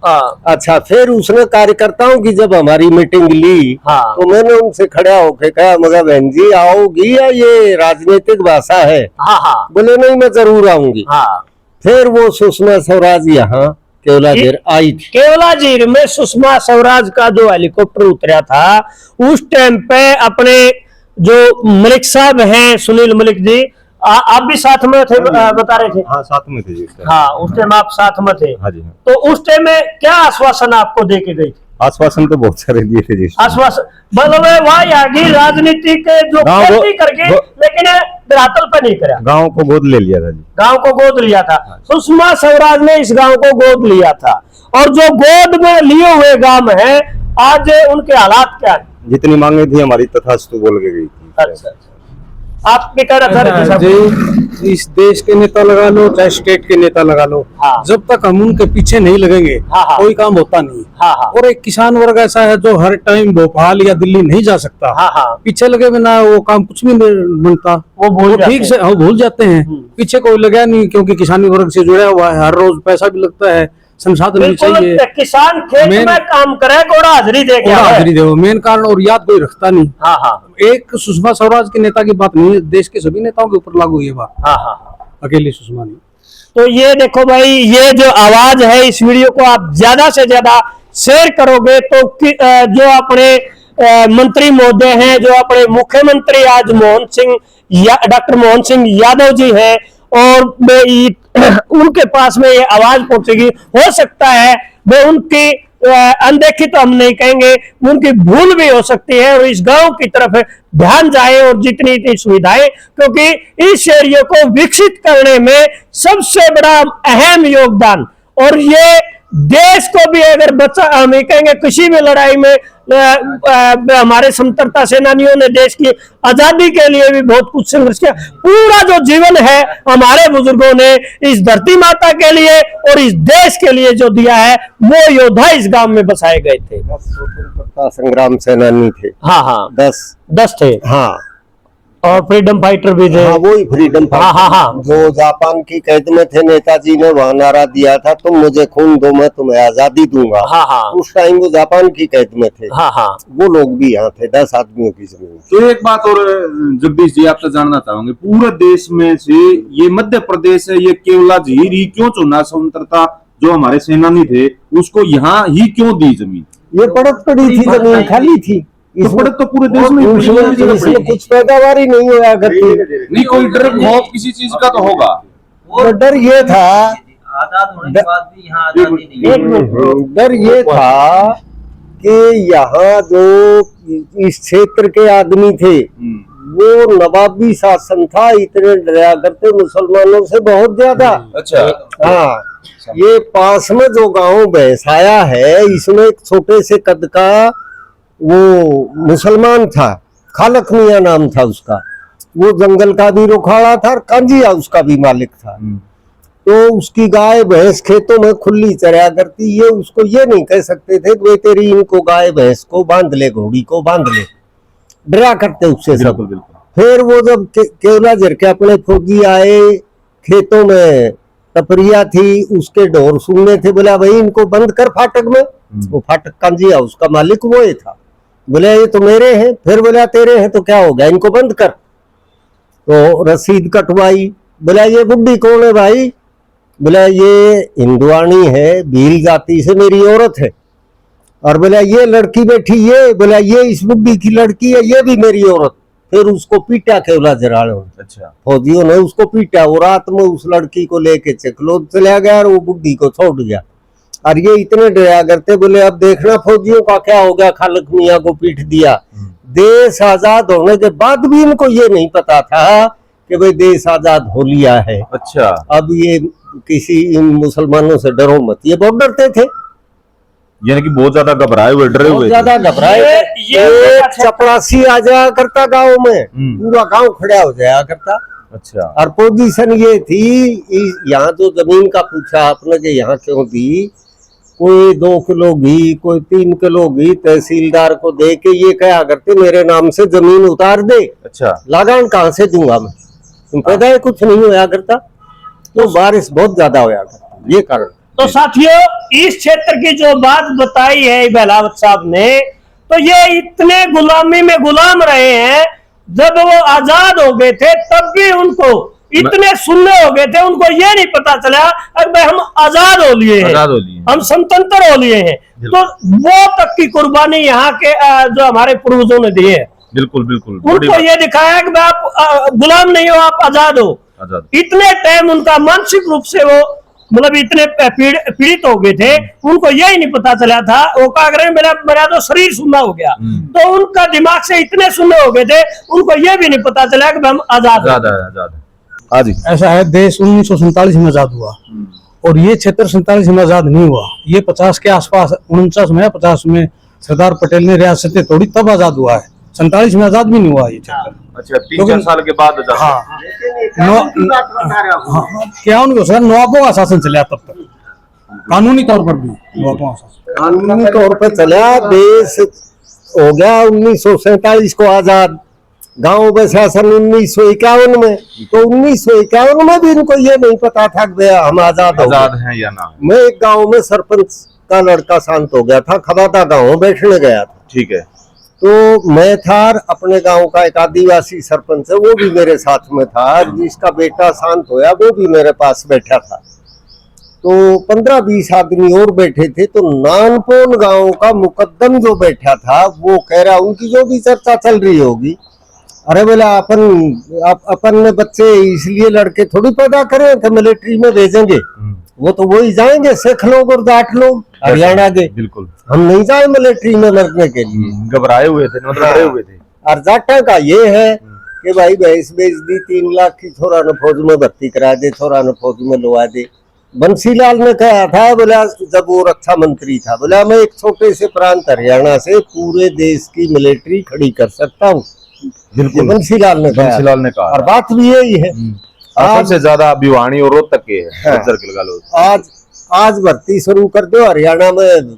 हाँ, अच्छा, फिर उसने कार्यकर्ताओं की जब हमारी मीटिंग ली, हाँ, तो मैंने उनसे खड़ा होकर कहा, मगर बहन जी आओगी या ये राजनीतिक भाषा है? हाँ, हाँ, बोले नहीं, मैं जरूर आऊंगी। हाँ। फिर वो सुषमा स्वराज यहाँ केवलाजीर आई थी। केवलाजीर में सुषमा स्वराज का जो हेलीकॉप्टर उतरा था, उस टाइम पे अपने जो मलिक साहब हैं, सुनील मलिक जी, आप भी साथ में थे, बता रहे थे। हाँ, साथ में थे जी। हाँ, उस टाइम आप साथ में थे। हाँ जी। तो उस टाइम में क्या आश्वासन आपको दे के गई? आश्वासन तो बहुत सारे दिए थे जी। आश्वासन मतलब वहाँ आगे राजनीति के जो खेती करके, लेकिन धरातल पे नहीं करा। गांव को गोद ले लिया था जी। गांव को गोद लिया था। सुषमा स्वराज ने इस गांव को गोद लिया था, और जो गोद में लिए हुए गांव है, आज उनके हालात क्या है? जितनी मांगे थी हमारी तथास्तु बोल के गई थी। अच्छा, आप भी कह रहे थे जी, इस देश के नेता लगा लो चाहे स्टेट के नेता लगा लो, हाँ, जब तक हम उनके पीछे नहीं लगेंगे, हाँ, हाँ, कोई काम होता नहीं। हाँ, हाँ, और एक किसान वर्ग ऐसा है जो हर टाइम भोपाल या दिल्ली नहीं जा सकता। हाँ, हाँ, पीछे लगे बिना वो काम कुछ भी नहीं बनता। वो ठीक से हाँ भूल जाते हैं। पीछे कोई लगा नहीं, क्योंकि किसानी वर्ग से जुड़ा हुआ है, हर रोज पैसा भी लगता है, संसाधन भी चाहिए। किसान खेत में काम करे, घोड़ा हाजिरी दे के हाजिरी दे, मेन कारण, और याद कोई रखता नहीं। हाँ, हाँ, एक सुषमा स्वराज के नेता की बात नहीं है, देश के सभी नेताओं के ऊपर लागू ये बात। हाँ, हाँ, अकेली सुषमा नहीं। तो ये देखो भाई, ये जो आवाज है, इस वीडियो को आप ज्यादा से ज्यादा शेयर करोगे तो जो अपने मंत्री महोदय हैं, जो अपने मुख्यमंत्री आज डॉक्टर मोहन सिंह यादव जी हैं, और उनके पास में ये आवाज पहुंचेगी। हो सकता है वो उनकी अनदेखी तो हम नहीं कहेंगे, उनकी भूल भी हो सकती है, और इस गांव की तरफ ध्यान जाए, और जितनी इतनी सुविधाएं, क्योंकि इस एरिया को विकसित करने में सबसे बड़ा अहम योगदान, और ये देश को भी अगर बचा, हम कहेंगे किसी भी लड़ाई में हमारे स्वतंत्रता सेनानियों ने देश की आजादी के लिए भी बहुत कुछ संघर्ष किया। पूरा जो जीवन है हमारे बुजुर्गों ने इस धरती माता के लिए और इस देश के लिए जो दिया है, वो योद्धा इस गांव में बसाए गए थे। 10 स्वतंत्रता संग्राम सेनानी थे। हाँ, हाँ, 10 थे। हाँ, और फ्रीडम फाइटर भी थे। हाँ, वही फ्रीडम फाइटर। हाँ, हाँ, हाँ, जो जापान की कैद में थे, नेताजी ने वहां नारा दिया था, तुम मुझे खून दो मैं तुम्हें आजादी दूंगा। हाँ, हाँ, उस टाइम वो जापान की कैद में थे। हाँ, हाँ, वो लोग भी यहाँ थे, 10 आदमियों की जमीन। तो एक बात और जगदीश जी आपसे जानना चाहूंगे, पूरे देश में से ये मध्य प्रदेश है, ये केवलाजीर ही क्यों चुना? स्वतंत्रता जो हमारे सेनानी थे उसको यहाँ ही क्यों दी जमीन? ये पड़त पड़ी थी, जमीन खाली थी। तो पड़त तो पूरे देश में इसमें कुछ पैदावार ही नहीं हुआ करती। नहीं, कोई डर खौफ किसी चीज का तो होगा। तो डर ये था, आजाद होने के बाद भी यहाँ आजादी नहीं। डर ये था कि यहाँ जो इस क्षेत्र के आदमी थे, वो नवाबी शासन था, इतने डरा करते मुसलमानों से बहुत ज्यादा। अच्छा, हाँ, ये पास में जो गांव भैंसाया है, इसमें एक छोटे से कद का वो मुसलमान था, खालक मियां नाम था उसका। वो जंगल का भी रुखाड़ा था और कांजिया उसका भी मालिक था। तो उसकी गाय भैंस खेतों में खुली चराया करती। ये उसको ये नहीं कह सकते थे कि तेरी इनको गाय भैंस को बांध ले, घोड़ी को बांध ले, डरा करते उससे सब। फिर वो जब केवलाजीर के अपने फौजी आए, खेतों में टपरिया थी, उसके ढोर सुनने थे, बोला भाई इनको बंद कर फाटक में। वो फाटक कांजिया उसका मालिक वो ही था। बोले ये तो मेरे हैं। फिर बोला तेरे हैं तो क्या हो गया, इनको बंद कर। तो रसीद कटवाई। बोला ये बुड्ढी कौन है भाई? बोला ये हिंदुआनी है, भील जाति से मेरी औरत है। और बोला ये लड़की बैठी, ये बोला ये इस बुड्ढी की लड़की है, ये भी मेरी औरत। फिर उसको पीटा केवला जराड़ों। अच्छा, फौजियों ने उसको पीटा। वो रात में उस लड़की को लेके चकलोद चला गया और वो बुड्ढी को छोड़ गया। और ये इतने डरा करते, बोले अब देखना फौजियों का क्या हो गया, खालक मियाँ को पीट दिया। देश आजाद होने के बाद भी इनको ये नहीं पता था कि भाई देश आजाद हो लिया है। अच्छा, अब ये किसी इन मुसलमानों से डरो मत, ये बहुत डरते थे, यानी कि बहुत ज्यादा घबराए हुए, डरे बहुत हुए ज्यादा घबराए। ये चपरासी आ जाया करता गाँव में, पूरा गाँव खड़ा हो जाया करता। अच्छा, और पोजीशन ये थी, यहाँ तो जमीन का पूछा आपने कि यहाँ क्यों दी, कोई 2 किलो घी, कोई 3 किलो घी तहसीलदार को दे के ये कहा करते मेरे नाम से जमीन उतार दे। अच्छा, लगान कहाँ से दूंगा मैं, तुम पता है कुछ नहीं होया करता। तो बारिश बहुत ज्यादा होया करता, ये कारण। तो साथियों, इस क्षेत्र की जो बात बताई है बहलावत साहब ने, तो ये इतने गुलामी में गुलाम रहे हैं। जब वो आजाद हो गए थे तब भी उनको इतने सुनने हो गए थे, उनको ये नहीं पता चला अगर हम आजाद हो लिए हैं, हम स्वतंत्र हो लिए हैं। तो वो तक की कुर्बानी यहाँ के जो हमारे पूर्वजों ने दी है। बिल्कुल बिल्कुल, उनको ये दिखाया कि आप गुलाम नहीं हो, आप आजाद हो। इतने टाइम उनका मानसिक रूप से वो मतलब इतने पीड़ित हो गए थे, उनको यही नहीं पता चला था। वो क्या करें, मेरा तो शरीर सुन्ना हो गया। तो उनका दिमाग से इतने सुन्ने हो गए थे, उनको ये भी नहीं पता चला कि हम आजाद है। ऐसा है, देश 1947 में आजाद हुआ और ये क्षेत्र 47 में आजाद नहीं हुआ। ये 50 के आसपास, 49 में 50 में सरदार पटेल ने रियासतें तोड़ी तब आजाद हुआ है। 47 में आजाद भी नहीं हुआ ये क्षेत्र। अच्छा, 3-4 साल के बाद आजाद। हाँ, क्या उनको सर नवाबों का शासन चला तब तक, कानूनी तौर पर भी नवाबों का शासन कानूनी तौर पर चला। देश हो गया 1947 को आजाद, गांव में शासन 1951 में। तो 1951 में भी इनको ये नहीं पता था कि हम आजाद हैं या ना। मैं एक गांव में सरपंच का लड़का शांत हो गया था, खबाता गांव बैठने गया था। ठीक है। तो मैं था, अपने गांव का एक आदिवासी सरपंच है, वो भी मेरे साथ में था। जिसका बेटा शांत होया वो भी मेरे पास बैठा था। तो 15-20 आदमी और बैठे थे। तो नानपोन गांव का मुकद्दम जो बैठा था वो कह रहा, उनकी जो भी चर्चा चल रही होगी, अरे बोला अपन ने बच्चे इसलिए लड़के थोड़ी पैदा करें कि मिलिट्री में भेजेंगे, वो तो वही जाएंगे सिख लोग और जाट लोग हरियाणा के। बिल्कुल, हम नहीं जाए मिलिट्री में मरने के लिए। घबराए हुए थे, मतलब डरे हुए थे। और जाटा का ये है कि भाई भैंस बेच दी, 3 लाख की, छोरा ने फौज में भर्ती करा दे, छोरा ने फौज में लगा दे। बंसीलाल ने कहा था, बोला जब वो रक्षा मंत्री था, बोला मैं एक छोटे से प्रांत हरियाणा से पूरे देश की मिलिट्री खड़ी कर सकता हूँ। बिल्कुल, बंसीलाल ने कहा। और बात भी यही है। सबसे ज्यादा भिवानी और रोहतक के है। आज भर्ती शुरू कर दो हरियाणा में,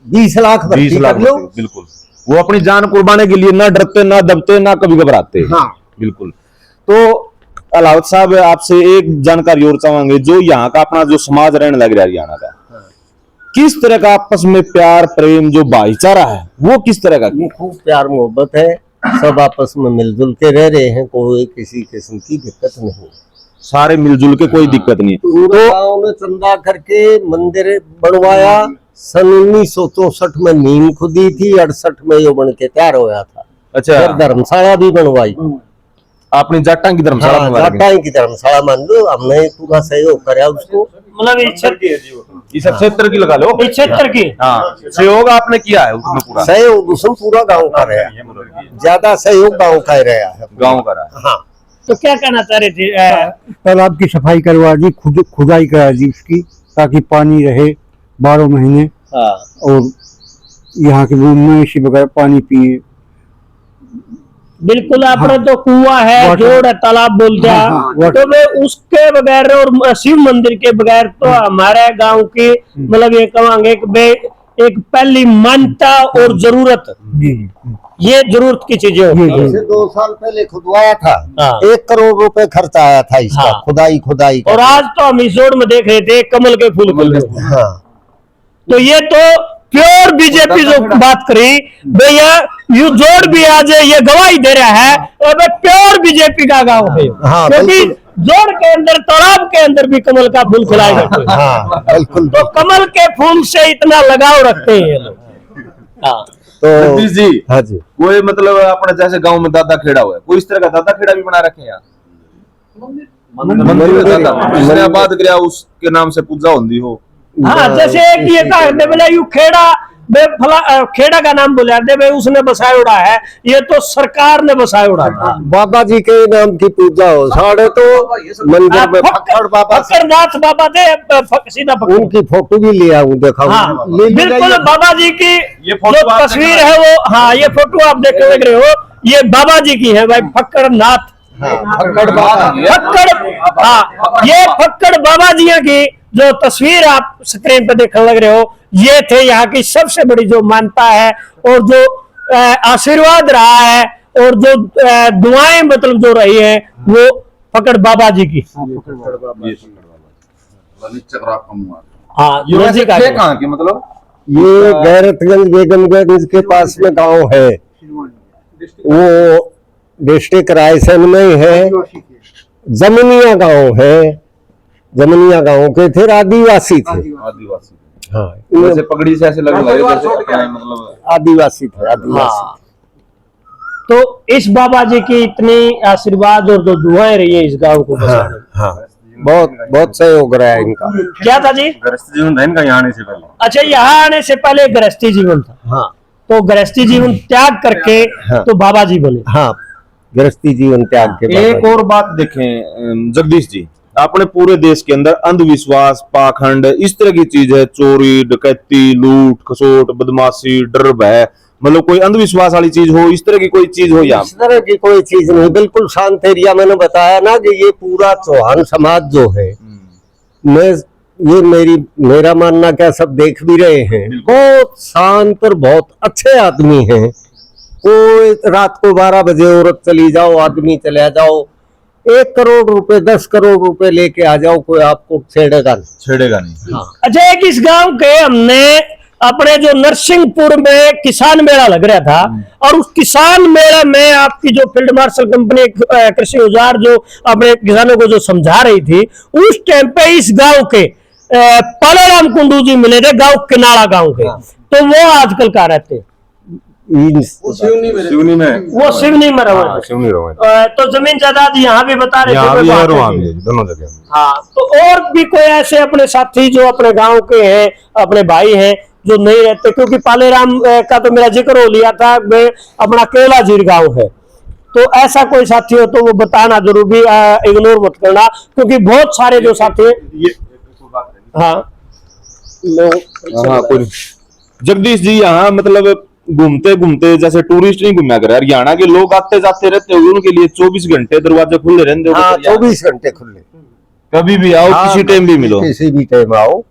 20 लाख भर्ती कर लो। बिल्कुल, वो अपनी जान कुर्बाने के लिए ना डरते, ना दबते, ना कभी घबराते। हाँ, बिल्कुल। तो अलावत साहब, आपसे एक जानकारी और चाहेंगे, जो यहाँ का अपना जो समाज रहने लग रहा है हरियाणा का, किस तरह का आपस में प्यार प्रेम जो भाईचारा है वो किस तरह का? खूब प्यार मोहब्बत है, सब आपस में मिलजुल के रह रहे हैं, कोई किसी किस्म की दिक्कत नहीं, सारे मिलजुल के, कोई दिक्कत नहीं। पूरे गांव में चंदा करके मंदिर बनवाया। सन 1964 में नींव खुदी थी, 68 में ये बन के तैयार होया था। अच्छा, फिर धर्मशाला भी बनवाई। आपने जाटा की धर्मशाला? जाटा की धर्मशाला मान लो, हमने पूरा सहयोग कराया उसको। मतलब इस क्षेत्र की लगा लो, इस क्षेत्र की। हाँ, सहयोग आपने किया है उसमें पूरा? सहयोग उसमें पूरा गांव का रहा, ज्यादा सहयोग गांव का रहा है, गांव का रहा। हाँ, तो क्या कहना चाह रहे थे? तालाब की सफाई करवा दी, खुदाई करा दी उसकी, ताकि पानी रहे 12 महीने। हाँ। और यहाँ के मवेशी वगैरह पानी पिए। बिल्कुल, आपने तो कुआं है, जोड़ है, तालाब बोलते हैं, तो वे उसके बगैर और शिव मंदिर के बगैर तो हमारे गांव की मतलब ये कहेंगे कि एक पहली मान्यता और जरूरत, ये जरूरत की चीजें होती है। 2 साल पहले खुदवाया था। 1 करोड़ रुपए खर्च आया था इसका। खुदाई का। और आज तो हम इस जोड़ में देख रहे थे कमल के फूल खिल रहे। हाँ। तो ये तो प्योर बीजेपी जो बात करी भैया, यू जोड़ भी आज ये गवाही दे रहा है और प्योर बीजेपी का गांव है। हाँ, क्योंकि जोड़ के अंदर, तालाब के अंदर भी कमल का फूल खिलाएगा कोई। हाँ बिल्कुल। तो कमल के फूल से इतना लगाव रखते हैं ये लोग। हाँ तो जगदीश जी, हाँ जी, कोई मतलब अपने जैसे गांव में दादा खेड़ा हुआ है, कोई इस तरह का दादा खेड़ा भी बना रखे हैं यहाँ? मंदिर में दादा जिसने आबाद किया उसके नाम से पूजा होती हो। हाँ, जैसे एक ये कहते बोला यू खेड़ा बे फला खेड़ा का नाम बोला दे बे उसने बसाया उड़ा है, ये तो सरकार ने बसाया उड़ा था। बाबा जी के नाम की पूजा हो साढ़े तो मंदिर में फक्कड़ बाबा, फक्कड़नाथ बाबा थे, सीधा उनकी फोटो भी ले आऊं देखा। हाँ, बिल्कुल बाबा जी की जो तस्वीर है वो, हाँ ये फोटो आप देख रहे हो, ये बाबा जी की है भाई, फक्कड़नाथ। फक्कड़ बाबा, फक्कड़, हाँ ये फक्कड़ बाबा जी की जो तस्वीर आप स्क्रीन पे देखने लग रहे हो, ये थे यहाँ की सबसे बड़ी जो मान्यता है और जो आशीर्वाद रहा है और जो दुआएं मतलब जो रही है वो फक्कड़ बाबा जी की। हाँ, ये कहाँ के मतलब? ये गैरतगंज बेगमगंज के पास में गांव है, वो डिस्ट्रिक्ट रायसेन में ही है। जमनिया गांव है, जमनिया गांव के थे, आदिवासी थे। आदिवासी, हाँ, वैसे पगड़ी से ऐसे लग रहा है जैसे मतलब आदिवासी थे, आदिवासी। हाँ, तो इस बाबा जी की इतनी आशीर्वाद और जो दुआएं रही है इस गांव को बचाने में। हाँ, बहुत बहुत सहयोग रहा है इनका। क्या था जी? गृहस्थ जीवन था इनका यहाँ आने से पहले। अच्छा, यहाँ आने से पहले गृहस्थी जीवन था। हाँ, तो गृहस्थी जीवन त्याग करके हाँ, तो बाबा जी बने। हाँ, गृहस्थी जीवन त्याग के बाद। एक और बात देखें जगदीश जी, अपने पूरे देश के अंदर अंधविश्वास, पाखंड, इस तरह की चीज है, चोरी, डकैती, लूट खसोट, बदमाशी, डर, भय, मतलब कोई अंधविश्वास वाली चीज हो, इस तरह की कोई चीज हो यहाँ? इस तरह की कोई चीज नहीं, बिल्कुल शांत एरिया। मैंने बताया ना कि ये पूरा चौहान समाज जो है, मैं ये मेरा मानना क्या, सब देख भी रहे हैं, बहुत शांत और बहुत अच्छे आदमी हैं। कोई रात को 12 बजे औरत चली जाओ, आदमी चले जाओ, 1 करोड़ रुपए 10 करोड़ रुपए लेके आ जाओ, कोई आपको छेड़ेगा नहीं। हाँ। अच्छा, एक इस गांव के हमने अपने जो नरसिंहपुर में किसान मेला लग रहा था, और उस किसान मेले में आपकी जो फील्ड मार्शल कंपनी कृषि औजार जो अपने किसानों को जो समझा रही थी, उस टाइम पे इस गांव के पालाराम कुंडू जी मिले थे, गांव किनारा गांव के। तो वो आजकल कहाँ रहते हैं? सिवनी में। वो सिवनी में रहे। तो जमीन जायदाद यहाँ भी बता रहे थे, दोनों जगह। हाँ, तो और भी कोई ऐसे अपने साथी जो अपने गांव के हैं, अपने भाई हैं जो नहीं रहते? क्योंकि पालेराम का तो मेरा जिक्र हो लिया था, अपना केला जीर गांव है। तो ऐसा कोई साथी हो तो वो बताना जरूर, भी इग्नोर मत करना, क्योंकि बहुत सारे जो साथी हैं। हाँ, हाँ, कोई जगदीश जी, यहाँ मतलब घूमते घूमते जैसे टूरिस्ट नहीं घूमया करे, हरियाणा के लोग आते जाते रहते हो, उनके लिए 24 घंटे दरवाजे खुले रहते हो। हाँ, 24 घंटे खुले, कभी भी आओ, हाँ, किसी टाइम भी मिलो, किसी भी टाइम आओ,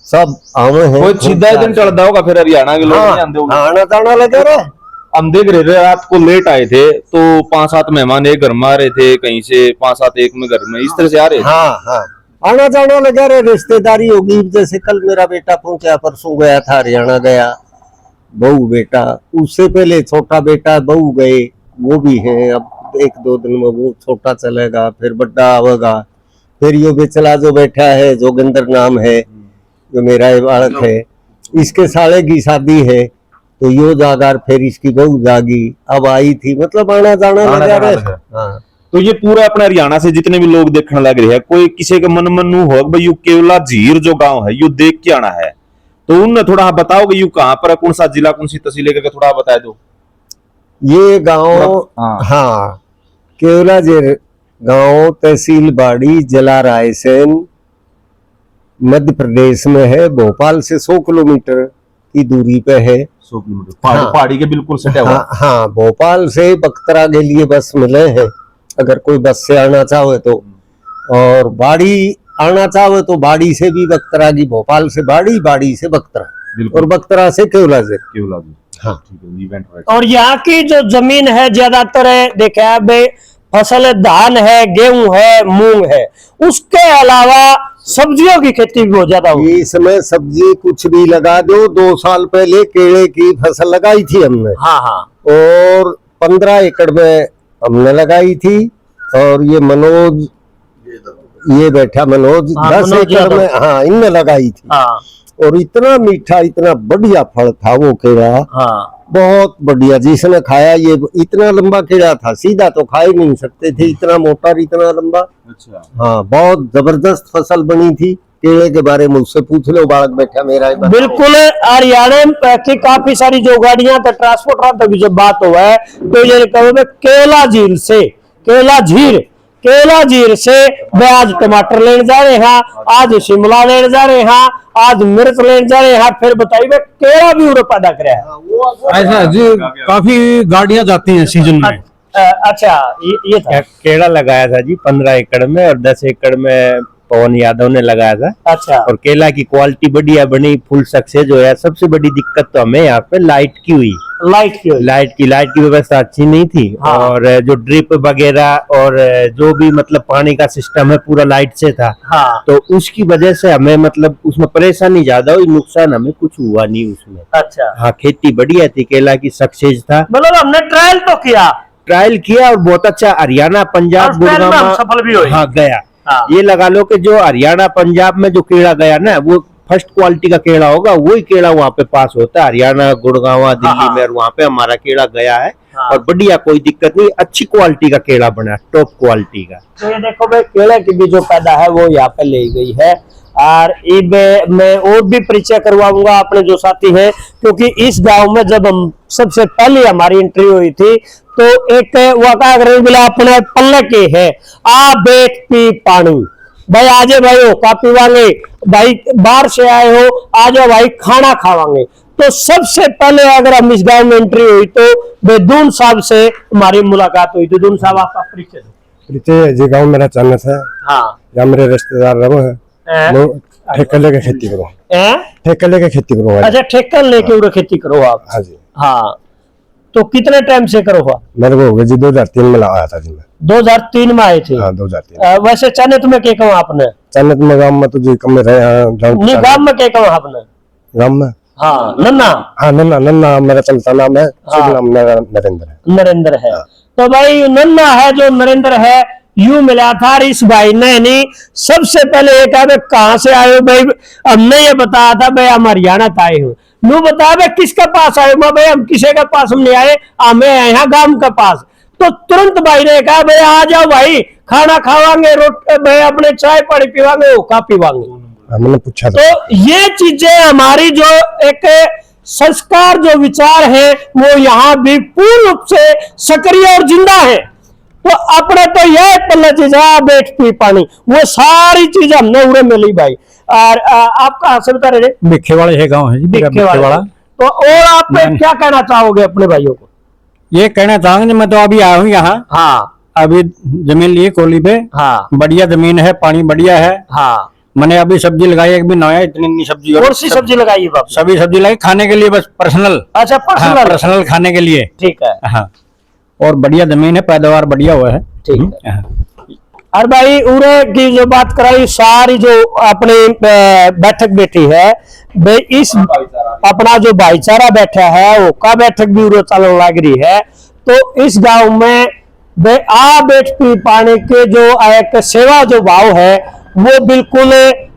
सब आवे हैं। कोई सीधा दिन चढ़ता होगा फिर हरियाणा के लोग नहीं आते होंगे? आना जाना लगा रहा। हम देख रहे थे रात को लेट आए थे, तो 5-7 मेहमान एक घर में आ रहे थे, कहीं से 5-7 एक में घर में, इस तरह से आ रहे थे। हाँ, हाँ, आना जाना लगा रहे, रिश्तेदारी होगी। जैसे कल मेरा बेटा पहुंचा, परसों गया था हरियाणा, गया बहू बेटा, उससे पहले छोटा बेटा बहू गए, वो भी हैं। अब 1-2 दिन में वो छोटा चलेगा, फिर बड़ा आवेगा, फिर यो बेचला जो बैठा है, जोगिंदर नाम है, जो मेरा बालक है, इसके साले की शादी है, तो यो जागर, फिर इसकी बहू जागी, अब आई थी, मतलब आना जाना लगा रहे। हाँ, तो ये पूरा अपना हरियाणा से जितने भी लोग देखने लग रहे हैं, कोई किसी के मन मनु हो भाई यू केवला झीर जो गांव है यू देख के आना है, तो उनने थोड़ा बताओगे यू कहाँ पर है, कौन सा जिला, कौन सी तहसील करके थोड़ा बता दो। ये गांव, हाँ, केवला झीर गांव, तहसील बाड़ी, जिला रायसेन, मध्य प्रदेश में है। भोपाल से 100 किलोमीटर की दूरी पे है। 100 किलोमीटर पहाड़ी के बिल्कुल सटा हुआ। हाँ, हाँ, भोपाल से बख्तरा के लिए बस मिले हैं, अगर कोई बस से आना चाहे तो, और बाड़ी आना चाहे तो बाड़ी से भी बख्तरा की, भोपाल से बाड़ी, बाड़ी से बख्तरा, और बख्तरा से केवला झीर। हाँ, और यहाँ की जो जमीन है ज्यादातर है, देखा है फसल धान है, गेहूं है, मूंग है, उसके अलावा सब्जियों की खेती भी बहुत ज्यादा होगी। इस समय सब्जी कुछ भी लगा दो। 2 साल पहले केले की फसल लगाई थी हमने। हाँ, हाँ, और 15 एकड़ में हमने लगाई थी, और ये मनोज ये बैठा मनोज, हाँ, 10 मनोज एकड़ यादव। में, हाँ, इनने लगाई थी। हाँ और इतना मीठा, इतना बढ़िया फल था वो केला, हाँ बहुत बढ़िया। जिसने खाया, ये इतना लंबा केला था, सीधा तो खा ही नहीं सकते थे, इतना मोटा और इतना लंबा। अच्छा, हाँ, बहुत जबरदस्त फसल बनी थी। केले के बारे में मुझसे पूछ लो, बालक बैठा मेरा ही बता। बिल्कुल। हरियाणा की काफी सारी जो गाड़ियां तो ट्रांसपोर्ट तक जब बात हुआ है तो ये कहो केला झील से, केला झील से वे आज टमाटर लेने जा रहे हैं, आज शिमला लेने जा रहे हैं, आज मिर्च लेने जा रहे हैं। फिर बताइए केला भी उड़े पैदा करे है। ऐसा जी, काफी गाड़ियां जाती हैं सीजन में। अच्छा, ये था। केला लगाया था जी 15 एकड़ में, और 10 एकड़ में पवन यादव ने लगाया था। अच्छा, और केला की क्वालिटी बढ़िया बनी, फुल सक्सेस हो। सबसे बड़ी दिक्कत तो हमें यहाँ पे लाइट की हुई। लाइट की व्यवस्था अच्छी नहीं थी। हाँ। और जो ड्रिप वगैरह और जो भी मतलब पानी का सिस्टम है पूरा लाइट से था। हाँ। तो उसकी वजह से हमें मतलब उसमें परेशानी ज्यादा हुई, नुकसान हमें कुछ हुआ नहीं उसमें। अच्छा, हाँ, खेती बढ़िया थी, केला की सक्सेस था। मतलब हमने ट्रायल तो किया और बहुत अच्छा। हरियाणा, पंजाब, गुड़गांव सफल भी हुई। हाँ गया। हाँ। ये लगा लो कि जो हरियाणा पंजाब में जो केला गया ना, वो फर्स्ट क्वालिटी का केला होगा, वही केला वहाँ पे पास होता है। हरियाणा, गुड़गांव, दिल्ली में, और वहाँ पे हमारा केला गया है। हाँ। और बढ़िया, कोई दिक्कत नहीं, अच्छी क्वालिटी का केला बना, टॉप क्वालिटी का। तो ये देखो भाई, केले की भी जो पैदा है वो यहाँ पे ले गई है। और मैं और भी परिचय करवाऊंगा अपने जो साथी हैं, क्योंकि इस गांव में जब हम सबसे पहले हमारी एंट्री हुई थी तो एक वाका मिला अपने पल्ले के है, आ बेट पी पानी। भाई आजे भाई हो का पीवांगे, भाई बाहर से आए हो आ जाओ भाई खाना खावांगे। तो सबसे पहले अगर हम इस गांव में एंट्री हुई तो बेदून साहब से हमारी मुलाकात हुई। तो दून साहब आपका परिचय दो। परिचय जी, गाँव मेरा चानस है। हाँ, या मेरे रिश्तेदार रहो है, वो ठेका लेके खेती करो। ठेका लेके खेती करो। अच्छा, ठेका लेके उधर खेती करो आप। हाँ जी। हाँ, तो कितने टाइम से करो आप? मेरे को हो गया जी 2003 में लगाया था जी मैं। 2003 में आए थे? हाँ, 2003। वैसे चने तुम्हें क्या कहा आपने? चने तुम्हें गाँव में तो जी कम में रहे हैं। गाँव में क्या कहा आपने? गाँव में हाँ, नन्ना। हाँ, नन्ना मेरा चलता नाम है। शुभ नाम मेरा नरेंद्र है। तो भाई नन्ना है जो नरेंद्र है, यूं मिला था। इस भाई ने नहीं सबसे पहले ये कहा कहाँ से आए हो भाई? हमने ये बताया था भाई हम हरियाणा से आए हो। नू बताया भाई किसके पास आए हो? भाई हम किसी के पास हम नहीं आए, हमें यहाँ गांव के पास। तो तुरंत भाई ने कहा भाई आ जाओ भाई, खाना खावांगे, रोटी भाई अपने चाय पानी पीवांगे, वो का पीवांगे। मैंने पूछा था। तो ये चीजें हमारी जो एक संस्कार जो विचार है वो यहाँ भी पूर्ण रूप से सक्रिय और जिंदा है। तो अपने तो यह पल्ले चीज है बैठ पी पानी, वो सारी चीज हमने उड़े मिली भाई। और आप कहाँ से बता रहे? भिखेवाड़ा है गांव है जी, भिखेवाड़ा। तो और आप क्या कहना चाहोगे अपने भाइयों को? ये कहना चाहूंगे, मैं तो अभी आया हूँ यहाँ। हाँ, अभी जमीन लिए कोली पे। हाँ, बढ़िया जमीन है, पानी बढ़िया है। हाँ, मैंने अभी सब्जी लगाई, एक भी नया इतनी सब्जी। कौन सी सब्जी लगाई है बाप? सभी सब्जी लगाई खाने के लिए, बस पर्सनल। अच्छा, पर्सनल। हाँ, पर्सनल खाने के लिए। ठीक है। हाँ, और बढ़िया जमीन है, पैदावार बढ़िया हुआ है। ठीक है। और भाई उरे की जो बात कराई, सारी जो अपनी बैठक बैठी है, इस अपना जो भाईचारा बैठा है वो का बैठक भी उरे चलन लग रही है। तो इस गांव में आ बैठ पी पानी के जो एक सेवा जो भाव है वो बिल्कुल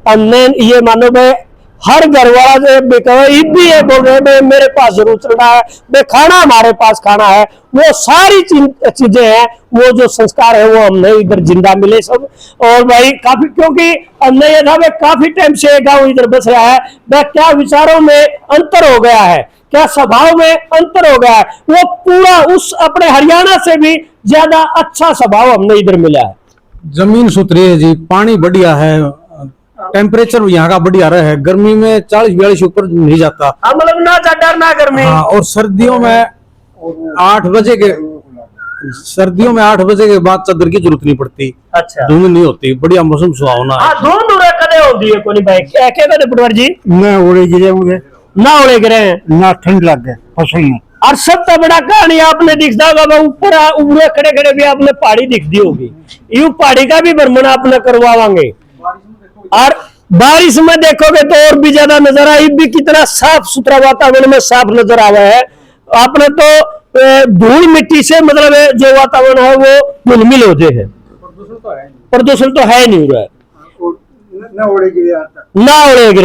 हमने ये मानो भाई हर घर वाला जो भी ये बोल रहे मेरे पास जरूर चलना है, बे खाना हमारे पास खाना है। वो सारी चीजें हैं, वो जो संस्कार है वो हमने इधर जिंदा मिले सब। और भाई काफी, क्योंकि हमने ये था काफी टाइम से गांव इधर बस रहा है, वह क्या विचारों में अंतर हो गया है, क्या स्वभाव में अंतर हो गया है, वो पूरा उस अपने हरियाणा से भी ज्यादा अच्छा स्वभाव हमने इधर मिला है। जमीन सुथरी है जी, पानी बढ़िया है, टेम्परेचर यहाँ का बढ़िया रहा है। गर्मी में 40-42 ऊपर नहीं जाता, मतलब ना डर ना गर्मी। हाँ, और सर्दियों में 8 बजे के बाद चादर की जरूरत नहीं पड़ती। अच्छा, धूम नहीं होती, बढ़िया मौसम सुहावना है। धूम कदे होती है कोनी भाई? क्या पटवार जी? ना उड़े गिरे मुझे, ना उड़े गिरे ना ठंड लग गए फसल में। और सबसे बड़ा कहानी आपने दिखता होगा ऊपर उड़े खड़े खड़े भी आपने पहाड़ी दिखती होगी, यू पहाड़ी का भी भ्रमण आपने करवावांगे। और बारिश में देखोगे तो और भी ज्यादा नजर आई, भी कितना साफ सुथरा वातावरण में साफ नजर आ रहा है। आपने तो धूल मिट्टी से मतलब जो वातावरण है वो धुलमिल होते हैं, प्रदूषण तो है नहीं रहा है। ना उड़ेगी ना उड़ेगी।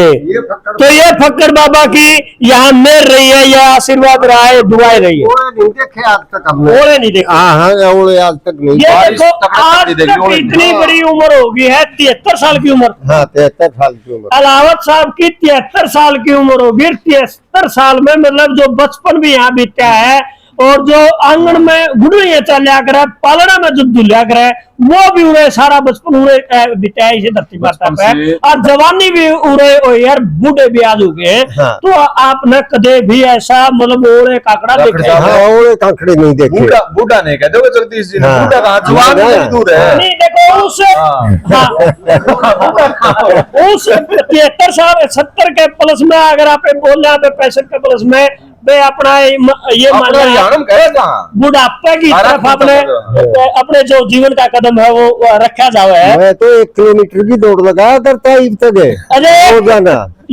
तो ये फक्कर बाबा की यहाँ मेर रही है या आशीर्वाद रहा है, दुआएं रही है? नहीं देखे आज तक हमने, ओले नहीं देखे। हाँ ओले आज तक नहीं। ये देखो आज तक इतनी बड़ी उम्र हो गई है, 73 साल की उम्र। हाँ 73 साल की उम्र। अलावत साहब की 73 साल की उम्र होगी। 73 साल में मतलब जो बचपन भी यहाँ बीता है और जो आंगन में गुड़िया चलिया करे, पालना में जो दुलिया करे, वो भी उन्हें सारा बचपन उन्हें बिताया इसे धरती माता पे, और जवानी भी उन्हें यार बूढ़े भी आज हो गए। हाँ। तो आपने कदे भी ऐसा मतलब ओले काकड़ा देखे? हाँ, ओले काकड़े नहीं देखे। बूढ़ा नहीं कहते हो जगदीश जी, बूढ़ा जवान से दूर है। नहीं देखो उस 73 साल 70 के प्लस में अगर आप बोल रहे हैं 65 के प्लस में वे अपना ये बुढ़ापे की तरफ अपने जो जीवन का कदम है वो रखा जावे है। मैं तो 1 किलोमीटर की दौड़ लगाया करता है अब तक। अरे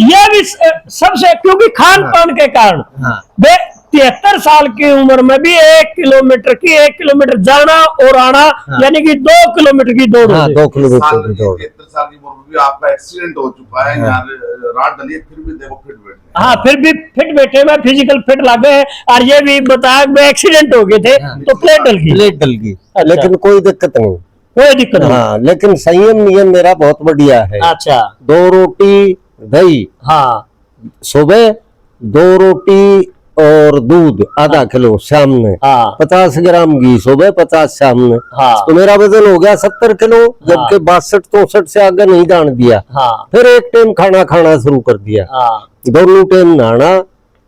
ये भी सबसे, क्योंकि खान पान के कारण वे 73 साल की उम्र में भी 1 किलोमीटर जाना और आना, यानी कि 2 किलोमीटर की दौड़। 2 किलोमीटर की दौड़। 73 साल की उम्र में भी आपका एक्सीडेंट हो चुका है, रात डली, फिर भी देखो फिट बैठे। हाँ फिर भी फिट बैठे में फिजिकल फिट लगे हैं। और ये भी बताया एक्सीडेंट हो गए थे तो प्लेट डल गई। अच्छा। लेकिन कोई दिक्कत नहीं, कोई दिक्कत नहीं। हाँ लेकिन संयम नियम मेरा बहुत बढ़िया है। अच्छा। 2 रोटी दही, हाँ सुबह 2 रोटी और दूध आधा किलो शाम में, 50 ग्राम घी सुबह 50 शाम में। तो मेरा वजन हो गया 70 किलो, जबकि 62-64 से आगे नहीं दान दिया। फिर एक टाइम खाना खाना शुरू कर दिया, दोनों टाइम नहाना,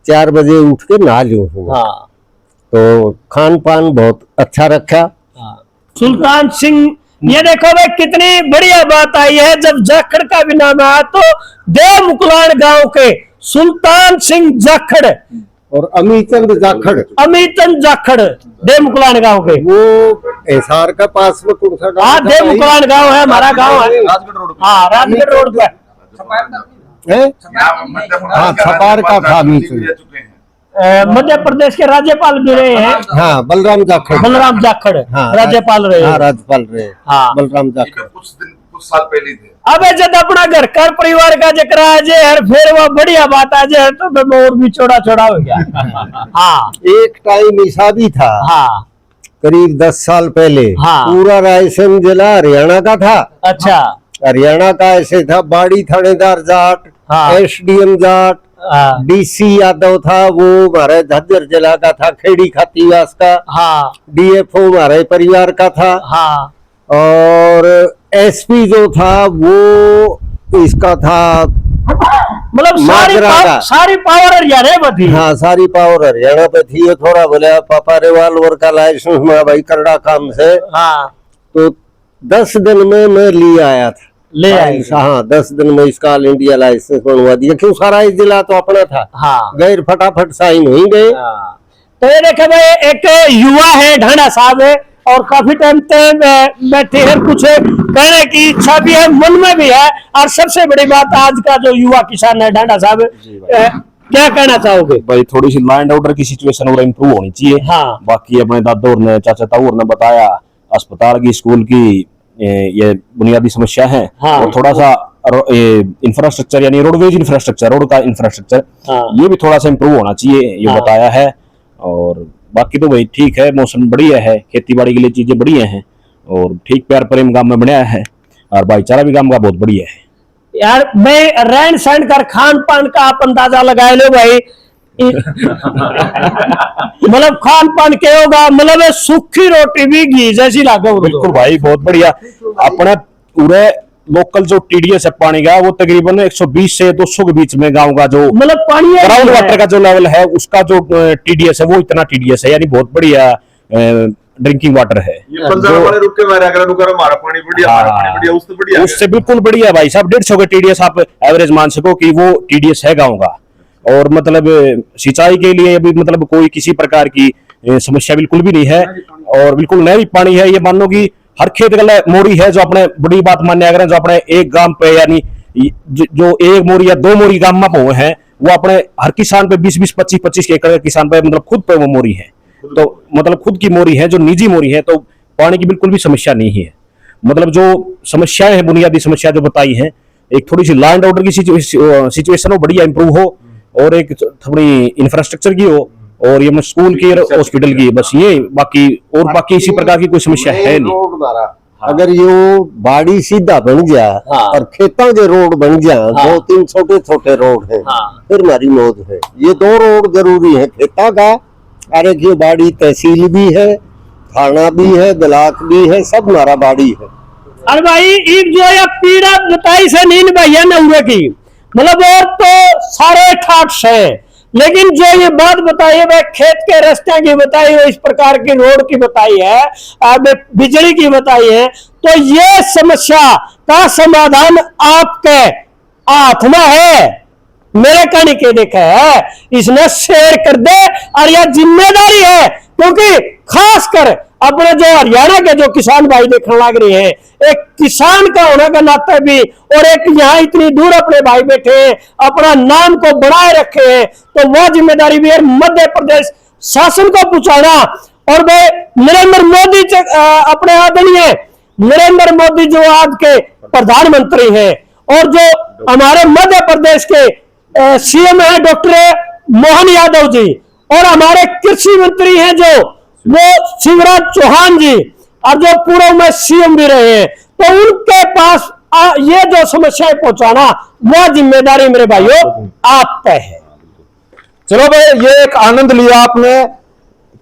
4 बजे उठ के नहा लूं। तो खान पान बहुत अच्छा रखा। सुल्तान सिंह, ये देखो भाई कितनी बढ़िया बात आई है। जब जाखड़ का भी नाम आया तो देव मुकलान गांव के सुल्तान सिंह जाखड़ और अमीचंद जाखड़ देव मुकलान गांव के, वो हिसार का पास में कौन सा गांव? हाँ देव मुकलान गांव है, हमारा गांव है, राजगढ़ रोड। हाँ राजगढ़ रोड पे। हाँ छपार का था अमीचंद। मध्य प्रदेश के राज्यपाल भी रहे हैं। हाँ बलराम जाखड़ राज्यपाल रहे। हाँ राज्यपाल रहे। हाँ बलराम जाखड़ कुछ साल पहले थे। अब जब अपना घर परिवार का जिक्र आ जाए फिर वो बढ़िया बात आ जाए तो और भी छोड़ा हो गया। हाँ एक टाइम ऐसा भी था, हाँ करीब 10 साल पहले, हाँ पूरा रायसेन जिला हरियाणा का था। अच्छा। हरियाणा का ऐसे था, बाड़ी थानेदार जाट, हाँ SDM जाट, DC यादव था, वो हमारे झज्जर जिला का था, खेड़ी खातीवास का। हाँ DFO हमारे परिवार का था। हाँ और SP जो था वो इसका था, मतलब सारी पावर हरियाणा पे थी। हाँ सारी पावर हरियाणा पे थी। ये थोड़ा बोला पापा रिवाल्वर का लाइसेंस मेरा भाई करड़ा काम से। हाँ तो 10 दिन में मैं ले आया था, हाँ 10 दिन में इसका ऑल इंडिया लाइसेंस बनवा दिया। क्यों सारा जिला तो अपना था। हाँ गैर फटाफट साइन हो गए। तो ये देखे भाई एक युवा है ढांडा साहब है और काफी टाइम तक बैठे हैं, कुछ कहने की इच्छा भी है, मन में भी है। और सबसे बड़ी बात आज का जो युवा किसान है ढांडा साहब, क्या कहना चाहोगे? भाई थोड़ी सी लैंड ऑर्डर की सिचुएशन और इम्प्रूव होनी चाहिए। हाँ बाकी अपने दादा और ने चाचा ताऊ ने बताया अस्पताल की, स्कूल की ये बुनियादी समस्या है। हाँ। और थोड़ा सा इंफ्रास्ट्रक्चर यानी रोडवेज इंफ्रास्ट्रक्चर, रोड का इंफ्रास्ट्रक्चर, हाँ। ये भी थोड़ा सा इम्प्रूव होना चाहिए, ये हाँ। बताया है। और बाकी तो भाई ठीक है, मौसम बढ़िया है, खेती बाड़ी के लिए चीजें बढ़िया हैं और ठीक प्यार प्रेम गांव में बनाया है और भाईचारा भी गांव का बहुत बढ़िया है। यार मैं रहन सहन कर खान पान का आप अंदाजा लगा लो भाई। मतलब खान पान क्या होगा, मतलब सूखी रोटी भी घी जैसी लागे। बिल्कुल भाई बहुत बढ़िया। अपने पूरे लोकल जो TDS है पानी का, वो तकरीबन 120 से 200 के बीच में गांव का जो मतलब पानी ग्राउंड वाटर का जो लेवल है, उसका जो TDS है वो इतना TDS है, यानी बहुत बढ़िया ड्रिंकिंग वाटर है। ये पंजाब वाले रुक के मारा अगर रुका हमारा पानी बढ़िया, हमारा पानी बढ़िया, उससे बढ़िया, उससे बिल्कुल बढ़िया भाई साहब। 150 के TDS आप एवरेज मान सको कि वो TDS है गाँव का। और मतलब सिंचाई के लिए अभी मतलब कोई किसी प्रकार की समस्या बिल्कुल भी नहीं है और बिल्कुल नहरी पानी है। ये मान लो कि हर खेत गला मोरी है, जो अपने बड़ी बात मान्य अगर जो अपने एक गांव पे यानी जो 1 मोरी या 2 मोरी गांव में हुए हैं, वो अपने हर किसान पे 20-20, 25-25 एकड़ के किसान पे मतलब खुद पे वो मोरी है। तो मतलब खुद की मोरी है, जो निजी मोरी है, तो पानी की बिल्कुल भी समस्या नहीं है। मतलब जो समस्याएं हैं, बुनियादी समस्या जो बताई है, एक थोड़ी सी लॉ एंड ऑर्डर की सिचुएशन हो, बढ़िया इंप्रूव हो, और एक थोड़ी इंफ्रास्ट्रक्चर की हो, और ये स्कूल की और हॉस्पिटल की, बस ये, बाकी इसी प्रकार की कोई समस्या है नहीं। अगर ये बाड़ी सीधा बन जा और खेतों के रोड बन जा, 2-3 छोटे छोटे रोड है, फिर हमारी मौज है। ये 2 रोड जरूरी है, खेता का, और एक ये बाड़ी तहसील भी है, थाना भी है, ब्लॉक भी है, सब हमारा बाड़ी है। अरे भाई एक जो ये पीड़ा बताई से नींद भैया ने हुए की, मतलब और तो सारे ठाट है, लेकिन जो ये बात बताई है, वह खेत के रास्ते की बताई है, इस प्रकार की रोड की बताई है, बिजली की बताई है, तो ये समस्या का समाधान आपके हाथ में है, मेरे कहने के देखा है, इसने शेयर कर दे, और यह जिम्मेदारी है, क्योंकि खासकर अपने जो हरियाणा के जो किसान भाई देखने लग रहे हैं, एक किसान का होने के नाते भी, और एक यहाँ इतनी दूर अपने भाई बैठे अपना नाम को बढ़ाए रखे हैं, तो वह जिम्मेदारी भी है मध्य प्रदेश शासन को पहुंचाना। और वे नरेंद्र मोदी अपने आदरणीय नरेंद्र मोदी जो आज के प्रधानमंत्री हैं, और जो हमारे मध्य प्रदेश के सीएम है डॉक्टर मोहन यादव जी, और हमारे कृषि मंत्री हैं जो वो शिवराज चौहान जी, और जो पूर्व में सीएम भी रहे हैं, तो उनके पास ये जो समस्याएं पहुंचाना, वह जिम्मेदारी मेरे भाइयों आप पे है। चलो भाई, ये एक आनंद लिया आपने,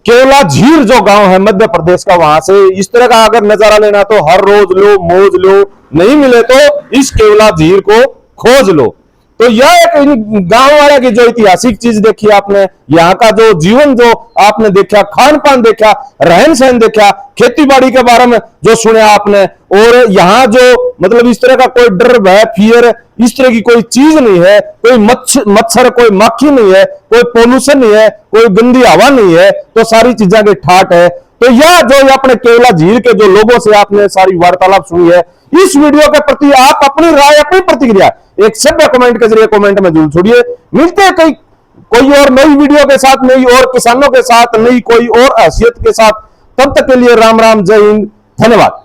केवला झील जो गांव है मध्य प्रदेश का, वहां से इस तरह का अगर नजारा लेना तो हर रोज लो, मौज लो, नहीं मिले तो इस केवला झील को खोज लो। तो यह एक गांव वाले की जो ऐतिहासिक चीज देखी आपने, यहाँ का जो जीवन जो आपने देखा, खान पान देखा, रहन सहन देखा, खेती बाड़ी के बारे में जो सुना आपने, और यहाँ जो मतलब इस तरह का कोई डर भय फियर इस तरह की कोई चीज नहीं है, कोई मच्छर कोई माखी नहीं है, कोई पोल्यूशन नहीं है, कोई गंदी हवा नहीं है, तो सारी चीजें के ठाट है। तो यह जो अपने केवला झील के जो लोगों से आपने सारी वार्तालाप सुनी है, इस वीडियो के प्रति आप अपनी राय, अपनी प्रतिक्रिया एक सभ्य कमेंट के जरिए कमेंट में जरूर छोड़िए। मिलते हैं कोई और नई वीडियो के साथ, नई और किसानों के साथ, नई कोई और हैसियत के साथ। तब तक के लिए राम राम, जय हिंद, धन्यवाद।